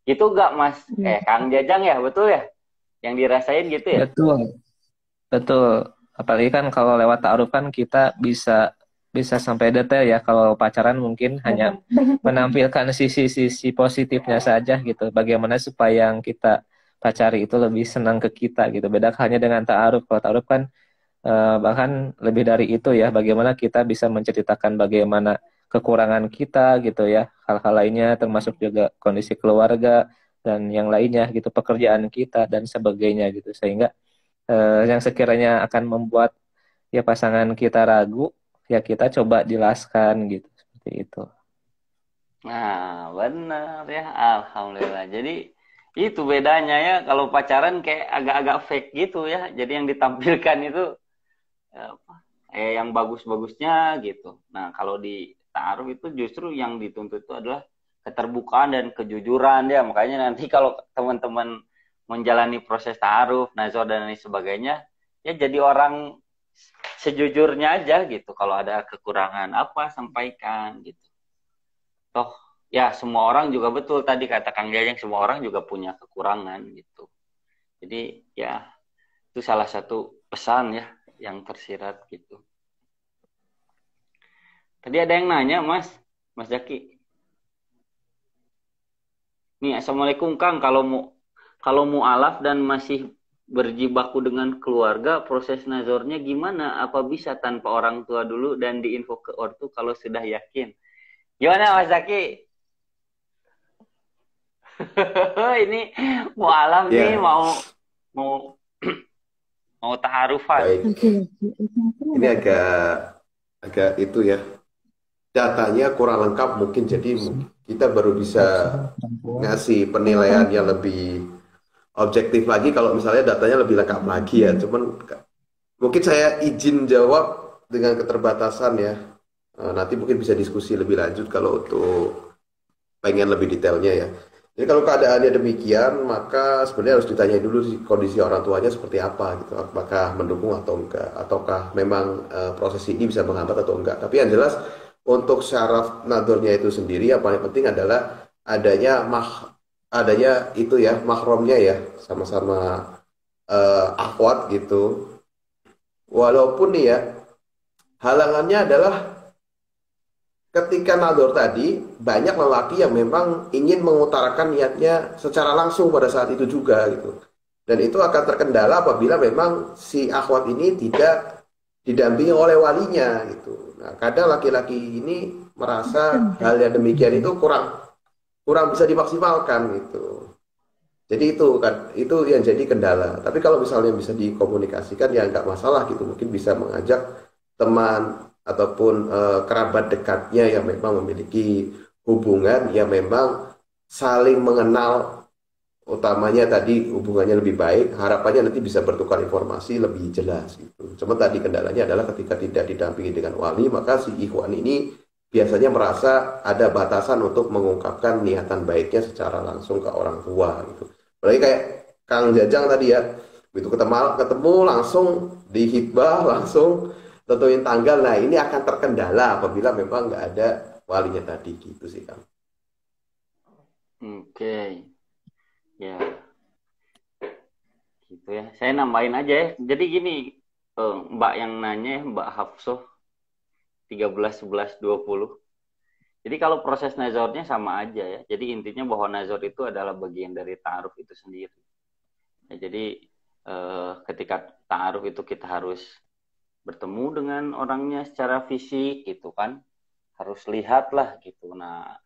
B: Itu enggak Mas? Kang Jajang ya, betul ya? Yang dirasain gitu ya?
C: Betul. Betul. Apalagi kan kalau lewat ta'aruf kan kita bisa bisa sampai detail ya. Kalau pacaran mungkin hanya menampilkan sisi-sisi positifnya saja gitu. Bagaimana supaya yang kita pacari itu lebih senang ke kita gitu. Beda halnya dengan ta'aruf. Kalau ta'aruf kan bahkan lebih dari itu ya. Bagaimana kita bisa menceritakan bagaimana kekurangan kita gitu ya. Hal-hal lainnya termasuk juga kondisi keluarga dan yang lainnya gitu. Pekerjaan kita dan sebagainya gitu. Sehingga yang sekiranya akan membuat ya pasangan kita ragu, ya kita coba jelaskan gitu seperti itu.
B: Nah, benar ya. Alhamdulillah. Jadi itu bedanya ya kalau pacaran kayak agak-agak fake gitu ya. Jadi yang ditampilkan itu apa, yang bagus-bagusnya gitu. Nah, kalau di ta'aruf itu justru yang dituntut itu adalah keterbukaan dan kejujuran ya. Makanya nanti kalau teman-teman menjalani proses ta'aruf, nazar dan lain sebagainya, ya jadi orang sejujurnya aja gitu. Kalau ada kekurangan apa sampaikan gitu. Toh ya semua orang juga betul tadi kata Kang Jajang, semua orang juga punya kekurangan gitu. Jadi ya itu salah satu pesan ya yang tersirat gitu. Tadi ada yang nanya Mas Jaki. Nih, assalamualaikum Kang. Kalau mualaf dan masih berjibaku dengan keluarga, proses nazornya gimana? Apa bisa tanpa orang tua dulu dan diinfo ke ortu kalau sudah yakin? Gimana Mas Zaki? Ini mau alam nih,
A: Ya,
B: mau mau taarufan.
A: baik. Ini agak agak itu ya. Datanya kurang lengkap mungkin, jadi kita baru bisa ngasih penilaian yang lebih objektif lagi kalau misalnya datanya lebih lengkap lagi ya. Cuman mungkin saya izin jawab dengan keterbatasan ya. Nanti mungkin bisa diskusi lebih lanjut kalau untuk pengen lebih detailnya ya. Jadi kalau keadaannya demikian, maka sebenarnya harus ditanya dulu kondisi orang tuanya seperti apa gitu. Apakah mendukung atau enggak, ataukah memang proses ini bisa menghambat atau enggak. Tapi yang jelas untuk syarat nadornya itu sendiri yang paling penting adalah adanya itu ya mahromnya ya, sama-sama akhwat gitu. Walaupun nih ya halangannya adalah ketika nador tadi banyak lelaki yang memang ingin mengutarakan niatnya secara langsung pada saat itu juga gitu. Dan itu akan terkendala apabila memang si akhwat ini tidak didampingi oleh walinya gitu. Nah, kadang laki-laki ini merasa hal yang demikian itu kurang bisa dimaksimalkan gitu. Jadi itu kan itu yang jadi kendala. Tapi kalau misalnya bisa dikomunikasikan ya nggak masalah gitu. Mungkin bisa mengajak teman ataupun kerabat dekatnya yang memang memiliki hubungan yang memang saling mengenal, utamanya tadi hubungannya lebih baik, harapannya nanti bisa bertukar informasi lebih jelas gitu. Cuma tadi kendalanya adalah ketika tidak didampingi dengan wali, maka si ikhwan ini biasanya merasa ada batasan untuk mengungkapkan niatan baiknya secara langsung ke orang tua gitu. Apalagi kayak Kang Jajang tadi ya, begitu ketemu langsung dihitbah, langsung tentuin tanggal. Nah ini akan terkendala apabila memang nggak ada walinya tadi gitu sih Kang.
B: Oke. Ya, gitu ya. Saya nambahin aja ya. Jadi gini, Mbak yang nanya, Mbak Hafsoh 13 11 20. Jadi kalau proses nazornya sama aja ya. Jadi intinya bahwa nazor itu adalah bagian dari ta'aruf itu sendiri. Ya, jadi ketika ta'aruf itu kita harus bertemu dengan orangnya secara fisik gitu kan. Harus lihat lah gitu. Nah,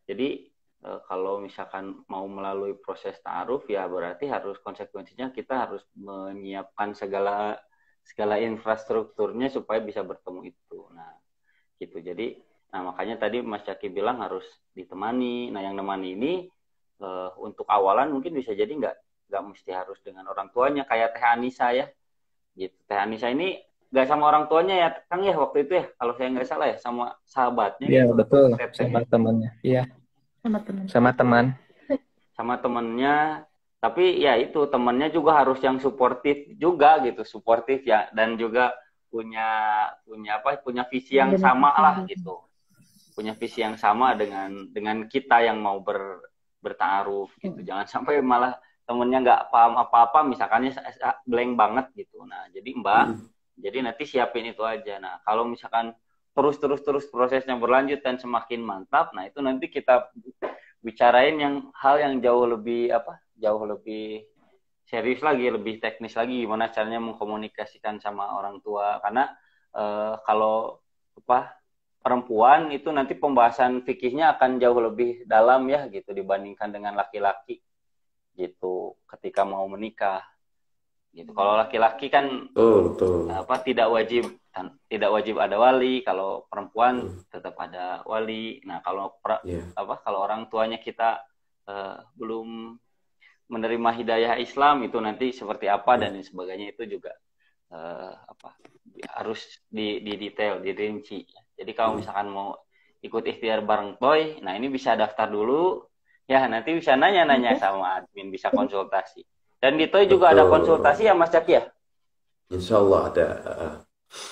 B: jadi kalau misalkan mau melalui proses ta'aruf ya berarti harus konsekuensinya kita harus menyiapkan segala infrastrukturnya supaya bisa bertemu itu. Nah, gitu. Jadi makanya tadi Mas Caki bilang harus ditemani. Nah, yang nemani ini untuk awalan mungkin bisa jadi nggak mesti harus dengan orang tuanya kayak Teh Anissa ya. Gitu. Teh Anissa ini nggak sama orang tuanya ya, Kang ya waktu itu ya, kalau saya nggak salah ya, sama sahabatnya.
C: Iya
B: gitu.
C: betul, sama temannya. Iya. Sama teman.
B: Sama temennya, tapi ya itu temennya juga harus yang suportif juga gitu, suportif ya, dan juga punya visi yang sama lah gitu, punya visi yang sama dengan kita yang mau bertaaruf gitu. Jangan sampai malah temennya nggak paham apa-apa, misalkannya blank banget gitu. Nah jadi Mbak, jadi nanti siapin itu aja. Nah kalau misalkan terus prosesnya berlanjut dan semakin mantap, nah itu nanti kita bicarain hal yang jauh lebih serius lagi, lebih teknis lagi, gimana caranya mengkomunikasikan sama orang tua. Karena kalau perempuan itu nanti pembahasan fikihnya akan jauh lebih dalam ya gitu dibandingkan dengan laki-laki gitu ketika mau menikah gitu. Kalau laki-laki kan tidak wajib ada wali, kalau perempuan tetap ada wali. Nah kalau kalau orang tuanya kita belum menerima hidayah Islam itu nanti seperti apa dan sebagainya, itu juga harus di detail, dirinci. Jadi kalau misalkan mau ikut ikhtiar bareng Toy, nah ini bisa daftar dulu ya, nanti bisa nanya-nanya sama admin, bisa konsultasi. Dan di Toy juga ada konsultasi ya Mas Caki ya?
A: Insya Allah ada.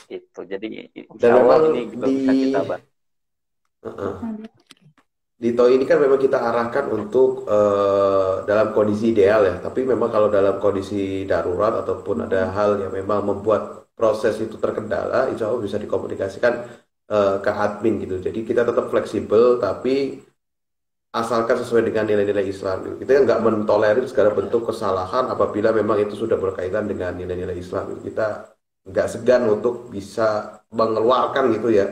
B: Itu jadi insya Allah ini juga bisa kita bahas.
A: Di Toy ini kan memang kita arahkan untuk dalam kondisi ideal ya. Tapi memang kalau dalam kondisi darurat ataupun ada hal yang memang membuat proses itu terkendala, insya Allah bisa dikomunikasikan ke admin gitu. Jadi kita tetap fleksibel, tapi asalkan sesuai dengan nilai-nilai Islam. Kita nggak mentolerir segala bentuk kesalahan apabila memang itu sudah berkaitan dengan nilai-nilai Islam. Kita nggak segan untuk bisa mengeluarkan gitu ya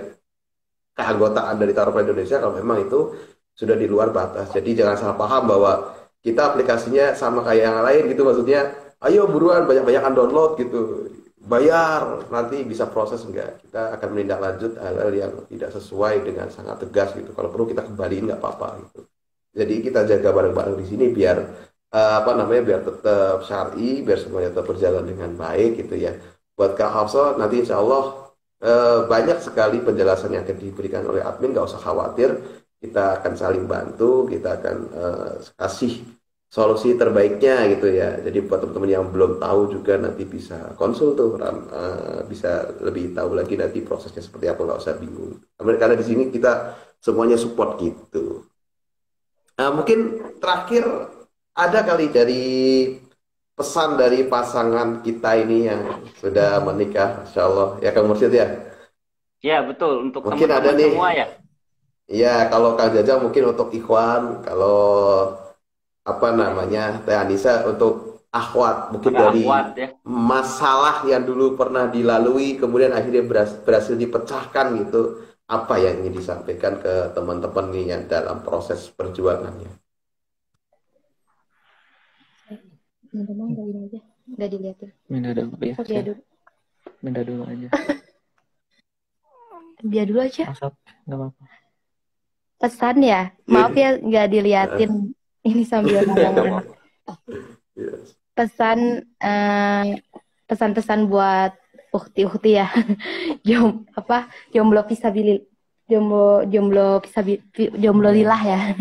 A: keanggotaan dari Taruh Indonesia kalau memang itu sudah di luar batas. Jadi jangan salah paham bahwa kita aplikasinya sama kayak yang lain gitu, maksudnya ayo buruan banyak-banyakan download gitu, bayar nanti bisa proses. Enggak, kita akan menindaklanjut hal-hal yang tidak sesuai dengan sangat tegas gitu. Kalau perlu kita kembaliin nggak apa-apa gitu. Jadi kita jaga bareng-bareng di sini biar apa namanya, biar tetap syar'i, biar semuanya tetap berjalan dengan baik gitu ya. Buat Kak Hafsa nanti insya Allah banyak sekali penjelasan yang akan diberikan oleh admin, nggak usah khawatir. Kita akan saling bantu, kita akan kasih solusi terbaiknya gitu ya. Jadi buat teman-teman yang belum tahu juga nanti bisa konsul tuh, bisa lebih tahu lagi nanti prosesnya seperti apa, nggak usah bingung. Karena di sini kita semuanya support gitu. Mungkin terakhir ada kali dari pesan dari pasangan kita ini yang sudah menikah, Insya Allah ya Kang Mursyid ya.
B: Ya, betul. Untuk
A: Mungkin ada
B: teman-teman
A: nih,
B: semua ya.
A: ya kalau Kang Jajang mungkin untuk ikhwan, kalau apa namanya Teh Anissa untuk akhwat, mungkin
B: Pada
A: dari
B: akhwat ya.
A: masalah yang dulu pernah dilalui kemudian akhirnya berhasil dipecahkan gitu, apa yang ingin disampaikan ke teman-teman nih yang dalam proses perjuangannya.
D: Teman-teman nggak ini aja, nggak diliatin.
C: Minda dulu ya.
D: Oh, dia dulu.
C: Minda dulu aja.
D: Dia dulu aja.
C: Masuk, nggak apa-apa.
D: Pesan ya, maaf ya nggak diliatin. Ini sambil ngomong.
A: Yes.
D: Pesan-pesan buat ukti-ukti ya. Jomblo fisabilillah, jomblo lillah ya.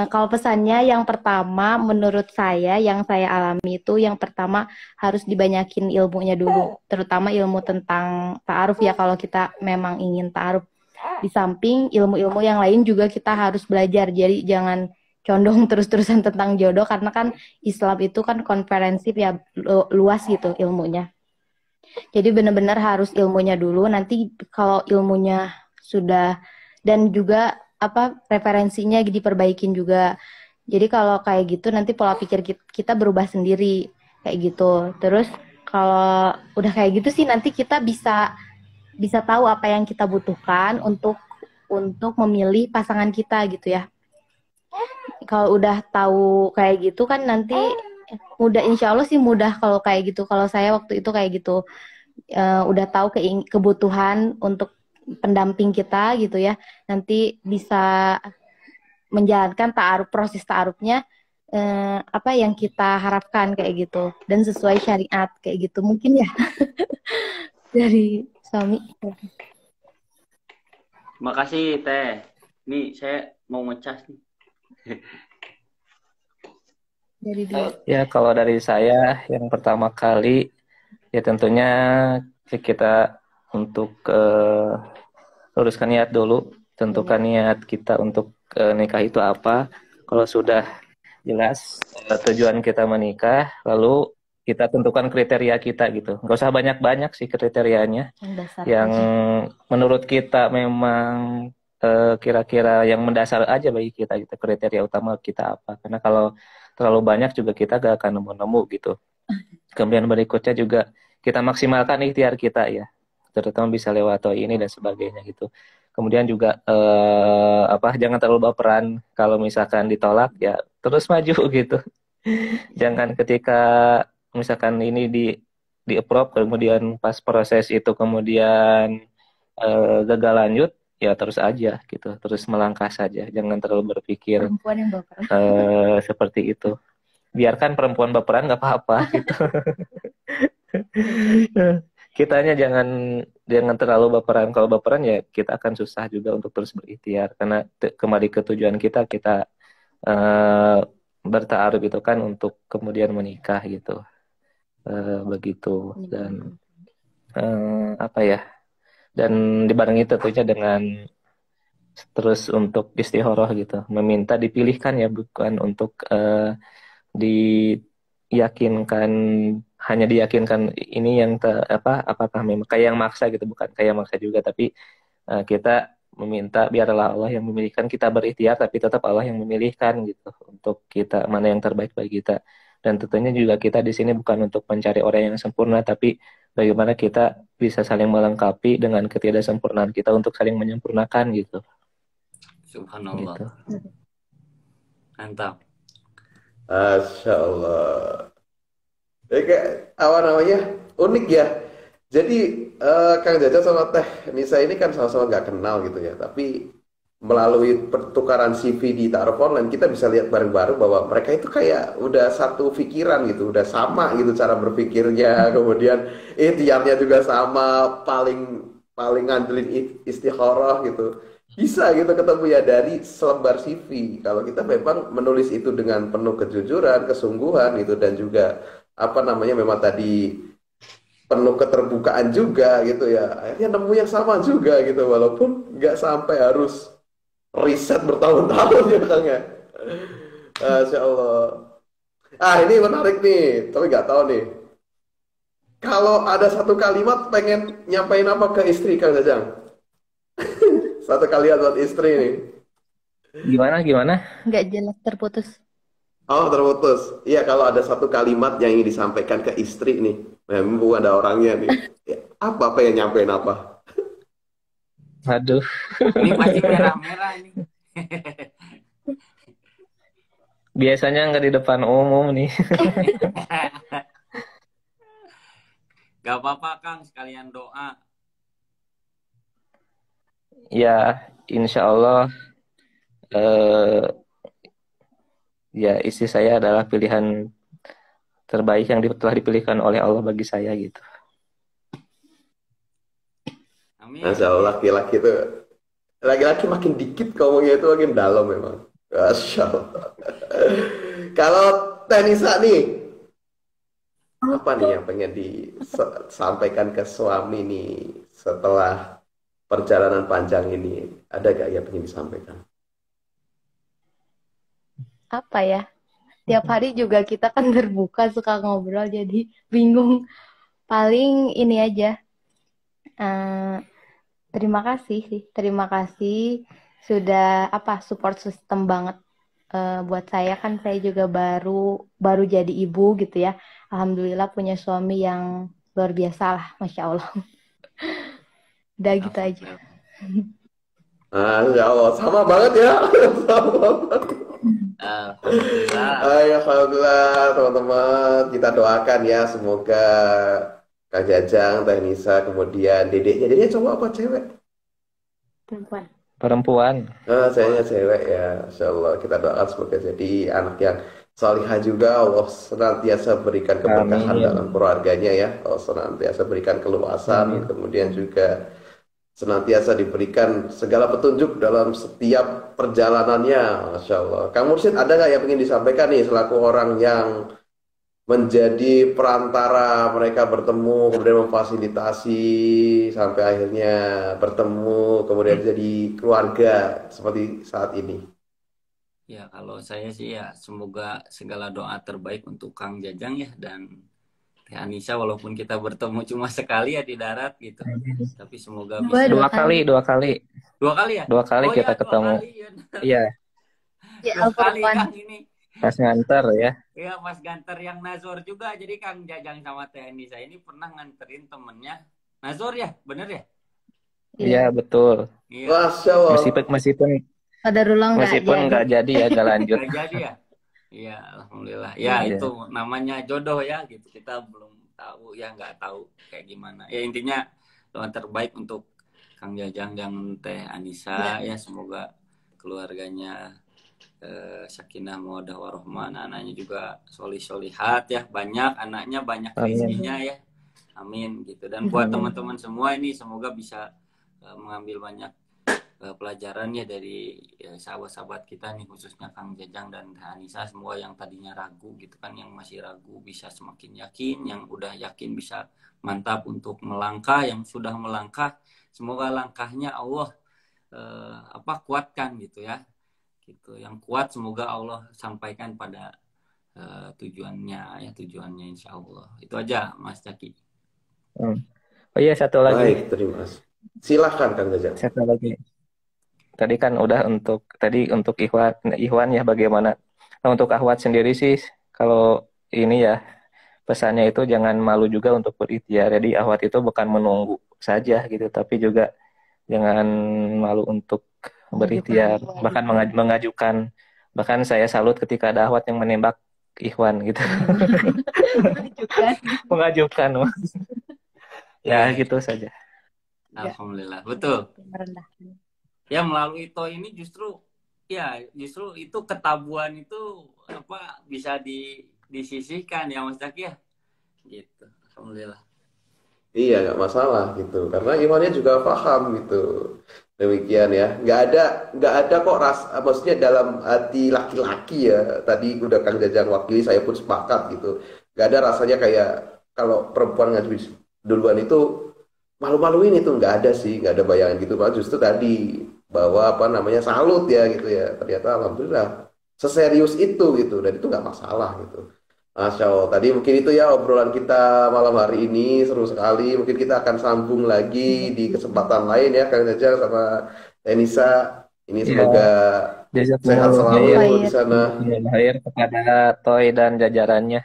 D: Kalau pesannya yang pertama, menurut saya yang saya alami itu yang pertama harus dibanyakin ilmunya dulu, terutama ilmu tentang ta'aruf ya kalau kita memang ingin ta'aruf. Di samping ilmu-ilmu yang lain juga kita harus belajar, jadi jangan condong terus-terusan tentang jodoh karena kan Islam itu kan komprehensif ya, luas gitu ilmunya. Jadi benar-benar harus ilmunya dulu, nanti kalau ilmunya sudah dan juga referensinya diperbaikin juga. Jadi kalau kayak gitu nanti pola pikir kita berubah sendiri kayak gitu. Terus kalau udah kayak gitu sih nanti kita bisa tahu apa yang kita butuhkan untuk memilih pasangan kita gitu ya. Kalau udah tahu kayak gitu kan nanti mudah, insya Allah sih mudah kalau kayak gitu. Kalau saya waktu itu kayak gitu, udah tahu kebutuhan untuk pendamping kita gitu ya, nanti bisa menjalankan proses ta'arufnya apa yang kita harapkan kayak gitu dan sesuai syariat kayak gitu mungkin ya. Dari suami.
B: Makasih Teh. Nih saya mau ngecas nih.
D: Dari dia.
C: Ya kalau dari saya yang pertama kali ya tentunya kita untuk luruskan niat dulu, tentukan niat kita untuk nikah itu apa. Kalau sudah jelas tujuan kita menikah, lalu kita tentukan kriteria kita gitu. Nggak usah banyak-banyak sih kriterianya. Yang menurut kita memang kira-kira yang mendasar aja bagi kita gitu. Kriteria utama kita apa. Karena kalau terlalu banyak juga kita gak akan nemu-nemu gitu. Kemudian berikutnya juga kita maksimalkan ikhtiar kita ya. Terutama bisa lewat ini dan sebagainya gitu. Kemudian juga jangan terlalu baperan kalau misalkan ditolak ya terus maju gitu. Jangan ketika misalkan ini di approve kemudian pas proses itu kemudian gagal lanjut ya terus aja gitu, terus melangkah saja. Jangan terlalu berpikir
D: perempuan yang baperan
C: seperti itu. Biarkan perempuan baperan nggak apa-apa gitu. Kitanya jangan terlalu baperan. Kalau baperan ya kita akan susah juga untuk terus berikhtiar karena kembali ke tujuan kita bertaaruf gitu kan untuk kemudian menikah gitu. Begitu dan dan dibarengi tentunya dengan terus untuk istikharah gitu, meminta dipilihkan ya, bukan untuk hanya diyakinkan ini yang apakah memang kayak yang maksa gitu, bukan kayak maksa juga, tapi kita meminta biarlah Allah yang memilihkan, kita berikhtiar tapi tetap Allah yang memilihkan gitu untuk kita mana yang terbaik bagi kita. Dan tentunya juga kita di sini bukan untuk mencari orang yang sempurna, tapi bagaimana kita bisa saling melengkapi dengan ketidaksempurnaan kita untuk saling menyempurnakan gitu.
B: Subhanallah.
C: Gitu.
B: Mantap.
A: Masya Allah. Kayak apa namanya? Unik ya. Jadi Kang Jaja sama Teh Nisa ini kan sama-sama nggak kenal gitu ya. Tapi melalui pertukaran CV di Ta'aruf Online kita bisa lihat bareng-bareng bahwa mereka itu kayak udah satu pikiran gitu, udah sama gitu cara berpikirnya, kemudian ikhtiarnya juga sama, paling paling ngandelin istikharah gitu. Bisa gitu ketemu ya dari selembar CV. Kalau kita memang menulis itu dengan penuh kejujuran, kesungguhan gitu dan juga apa namanya memang tadi penuh keterbukaan juga gitu ya. Akhirnya nemu yang sama juga gitu walaupun nggak sampai harus riset bertahun-tahun ya Kang ya. Masya Allah. Ini menarik nih, tapi nggak tahu nih. Kalau ada satu kalimat pengen nyampain apa ke istri Kang Jajang? Satu kalimat buat istri nih.
C: Gimana?
D: Nggak jelas, terputus.
A: Oh terputus. Iya kalau ada satu kalimat yang ingin disampaikan ke istri nih, memang ada orangnya nih. Ya, apa yang nyampein apa?
C: Aduh.
B: Ini pasti merah-merah nih.
C: Biasanya nggak di depan umum nih.
B: Gak apa-apa Kang, sekalian doa.
C: Ya, insya Allah ya istri saya adalah pilihan terbaik yang telah dipilihkan oleh Allah bagi saya gitu.
B: Amin.
A: Masya Allah laki-laki itu laki-laki makin dikit ngomongnya itu makin dalam memang. Masya Allah. Kalau Teh Nisa nih, apa nih yang pengen disampaikan ke suami nih setelah perjalanan panjang ini? Ada gak yang pengen disampaikan?
D: Apa ya? Tiap hari juga kita kan terbuka suka ngobrol jadi bingung. Paling ini aja. Terima kasih sih. Terima kasih sudah support system banget buat saya. Kan saya juga baru jadi ibu gitu ya. Alhamdulillah punya suami yang luar biasa lah, Masya Allah. Udah gitu aja.
A: Masya Allah, sama banget ya. Sama banget.
B: Alhamdulillah.
A: Alhamdulillah teman-teman, kita doakan ya semoga Kang Jajang, Teh Nisa, kemudian dedeknya. Dedeknya cowok apa cewek?
C: Perempuan.
A: Sayangnya cewek ya, Insya Allah kita doakan semoga jadi anak yang salihah juga. Allah senantiasa berikan keberkahan
C: Amin.
A: dalam keluarganya ya. Allah senantiasa berikan keluasan,
C: Amin.
A: kemudian juga senantiasa diberikan segala petunjuk dalam setiap perjalanannya, Masya Allah. Kang Mursyid, ada nggak yang ingin disampaikan nih selaku orang yang menjadi perantara mereka bertemu, kemudian memfasilitasi sampai akhirnya bertemu, kemudian jadi keluarga seperti saat ini?
B: Ya, kalau saya sih ya semoga segala doa terbaik untuk Kang Jajang ya dan Teh Anissa, walaupun kita bertemu cuma sekali ya di darat gitu. Tapi semoga bisa
C: Dua kali.
B: Dua kali ya?
C: Dua kali kita ketemu. Iya.
B: Dua kali Kang ini.
C: Pas nganter ya.
B: Iya, pas nganter yang Nazor juga. Jadi Kang Jajang sama Teh Anissa ini pernah nganterin temennya Nazor ya? Bener ya?
C: Iya, betul.
B: Iya.
A: Masya Allah.
C: Meskipun nggak jadi ya, nggak lanjut.
B: Nggak jadi ya? Iya, alhamdulillah. Ya, itu namanya jodoh ya gitu. Kita belum tahu ya, nggak tahu kayak gimana. Ya intinya doa terbaik untuk Kang Jajang dan Teh Anissa ya, semoga keluarganya sakinah mawaddah warahmah, anaknya juga solih-solihat ya, banyak anaknya, banyak rezekinya ya. Amin gitu. Dan buat teman-teman semua ini semoga bisa mengambil banyak pelajaran ya dari sahabat-sahabat kita nih, khususnya Kang Jajang dan Teh Anissa. Semua yang tadinya ragu gitu kan, yang masih ragu bisa semakin yakin, yang udah yakin bisa mantap untuk melangkah, yang sudah melangkah semoga langkahnya Allah kuatkan gitu ya. Gitu. Yang kuat semoga Allah sampaikan pada tujuannya insya Allah. Itu aja Mas Jaki.
C: Oh iya, satu lagi.
A: Baik, terima kasih. Silahkan Kang Jajang.
C: Satu lagi. tadi kan udah untuk Ikhwan ya bagaimana. Nah, untuk akhwat sendiri sih kalau ini ya pesannya itu jangan malu juga untuk berikhtiar. Jadi akhwat itu bukan menunggu saja gitu, tapi juga jangan malu untuk berikhtiar, bahkan mengajukan. Bahkan saya salut ketika ada akhwat yang menembak Ikhwan gitu. Mengajukan. Ya gitu saja.
B: Alhamdulillah, betul. Ya melalui toy ini justru itu ketabuhan itu bisa disisihkan ya Mas Zaki ya. Gitu. Alhamdulillah.
A: Iya, nggak masalah gitu. Karena imannya juga paham gitu. Demikian ya. Nggak ada kok maksudnya dalam hati laki-laki ya. Tadi udah Kang Jajang wakili, saya pun sepakat gitu. Nggak ada rasanya kayak kalau perempuan ngaju duluan itu malu-maluin, itu nggak ada sih, nggak ada bayangan gitu. Malah justru tadi bahwa salut ya gitu ya. Ternyata alhamdulillah seserius itu gitu, dan itu nggak masalah gitu. Masya Allah, tadi mungkin itu ya obrolan kita malam hari ini, seru sekali. Mungkin kita akan sambung lagi di kesempatan lain ya, Kang Jajang sama Enisa. Ini semoga sehat selalu di sana.
C: Lahir kepada Toy dan jajarannya.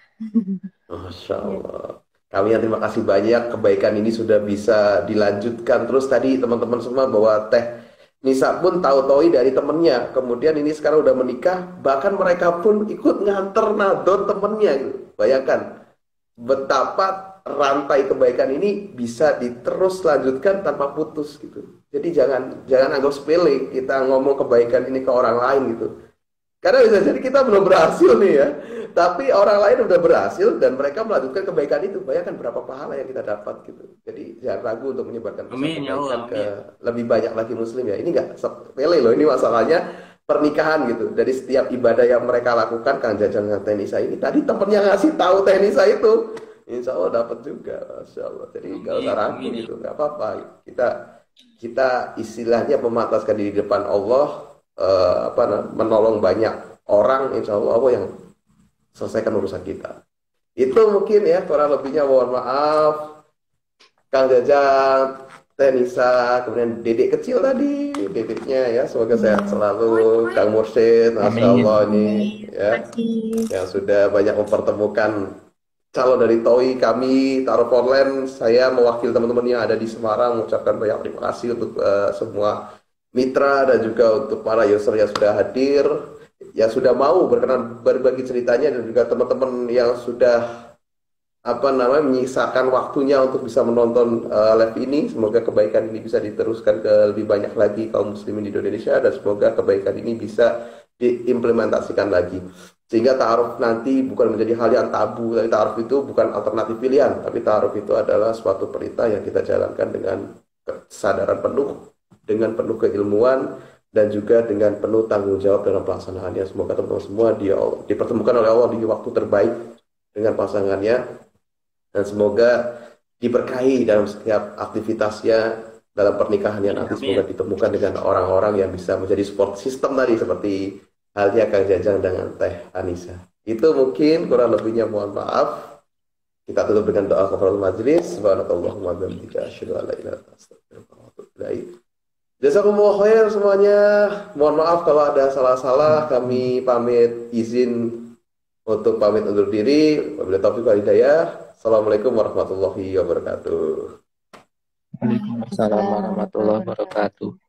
A: Masya Allah. Kami yang terima kasih banyak, kebaikan ini sudah bisa dilanjutkan. Terus tadi teman-teman semua bahwa Teh Nisa pun tahu Toy dari temennya. Kemudian ini sekarang udah menikah, bahkan mereka pun ikut nganter nadon temennya gitu. Bayangkan betapa rantai kebaikan ini bisa diterus lanjutkan tanpa putus gitu. Jadi jangan anggap sepele kita ngomong kebaikan ini ke orang lain gitu. Karena bisa jadi kita belum berhasil nih ya, tapi orang lain udah berhasil dan mereka melanjutkan kebaikan itu. Bayangkan berapa pahala yang kita dapat gitu. Jadi jangan ragu untuk menyebarkan kebaikan ke lebih banyak lagi muslim ya. Ini nggak sepele loh, ini masalahnya pernikahan gitu. Dari setiap ibadah yang mereka lakukan, Kang Jajang dengan Teh Nisa ini tadi temennya ngasih tahu Teh Nisa itu, insya Allah dapat juga, Masya Allah. Jadi nggak usah ragu gitu, nggak apa-apa. Kita istilahnya memataskan diri di depan Allah. Menolong banyak orang, insya Allah yang selesaikan urusan kita. Itu mungkin ya, kurang lebihnya mohon maaf. Kang Jajang, Teh Nisa, kemudian dedek kecil tadi, dedeknya ya, semoga sehat selalu. Kang Mursyid, Masya Allah ini ya, yang sudah banyak mempertemukan calon dari TOI kami, Taruh Online. Saya mewakili teman-teman yang ada di Semarang mengucapkan banyak terima kasih untuk semua mitra dan juga untuk para user yang sudah hadir, yang sudah mau berkenan berbagi ceritanya, dan juga teman-teman yang sudah menyisakan waktunya untuk bisa menonton live ini. Semoga kebaikan ini bisa diteruskan ke lebih banyak lagi kaum muslimin di Indonesia, dan semoga kebaikan ini bisa diimplementasikan lagi sehingga ta'aruf nanti bukan menjadi hal yang tabu. Tapi ta'aruf itu bukan alternatif pilihan, tapi ta'aruf itu adalah suatu perintah yang kita jalankan dengan kesadaran penuh, dengan penuh keilmuan, dan juga dengan penuh tanggung jawab dalam pelaksanaannya. Semoga teman-teman semua dipertemukan oleh Allah di waktu terbaik dengan pasangannya, dan semoga diberkahi dalam setiap aktivitasnya dalam pernikahannya nanti. Semoga ditemukan dengan orang-orang yang bisa menjadi support system tadi, seperti halnya Kang Jajang dengan Teh Anissa. Itu mungkin kurang lebihnya, mohon maaf. Kita tutup dengan doa kafaratul majlis. Subhanakallahumma wa bihamdika asyhadu an la ilaha illa anta astaghfiruka wa atubu ilaik. Jazakumullah khair semuanya. Mohon maaf kalau ada salah-salah. Kami pamit izin untuk pamit undur diri. Wabillahi taufiq wal hidayah. Assalamualaikum warahmatullahi wabarakatuh.
C: Waalaikumsalam warahmatullahi wabarakatuh.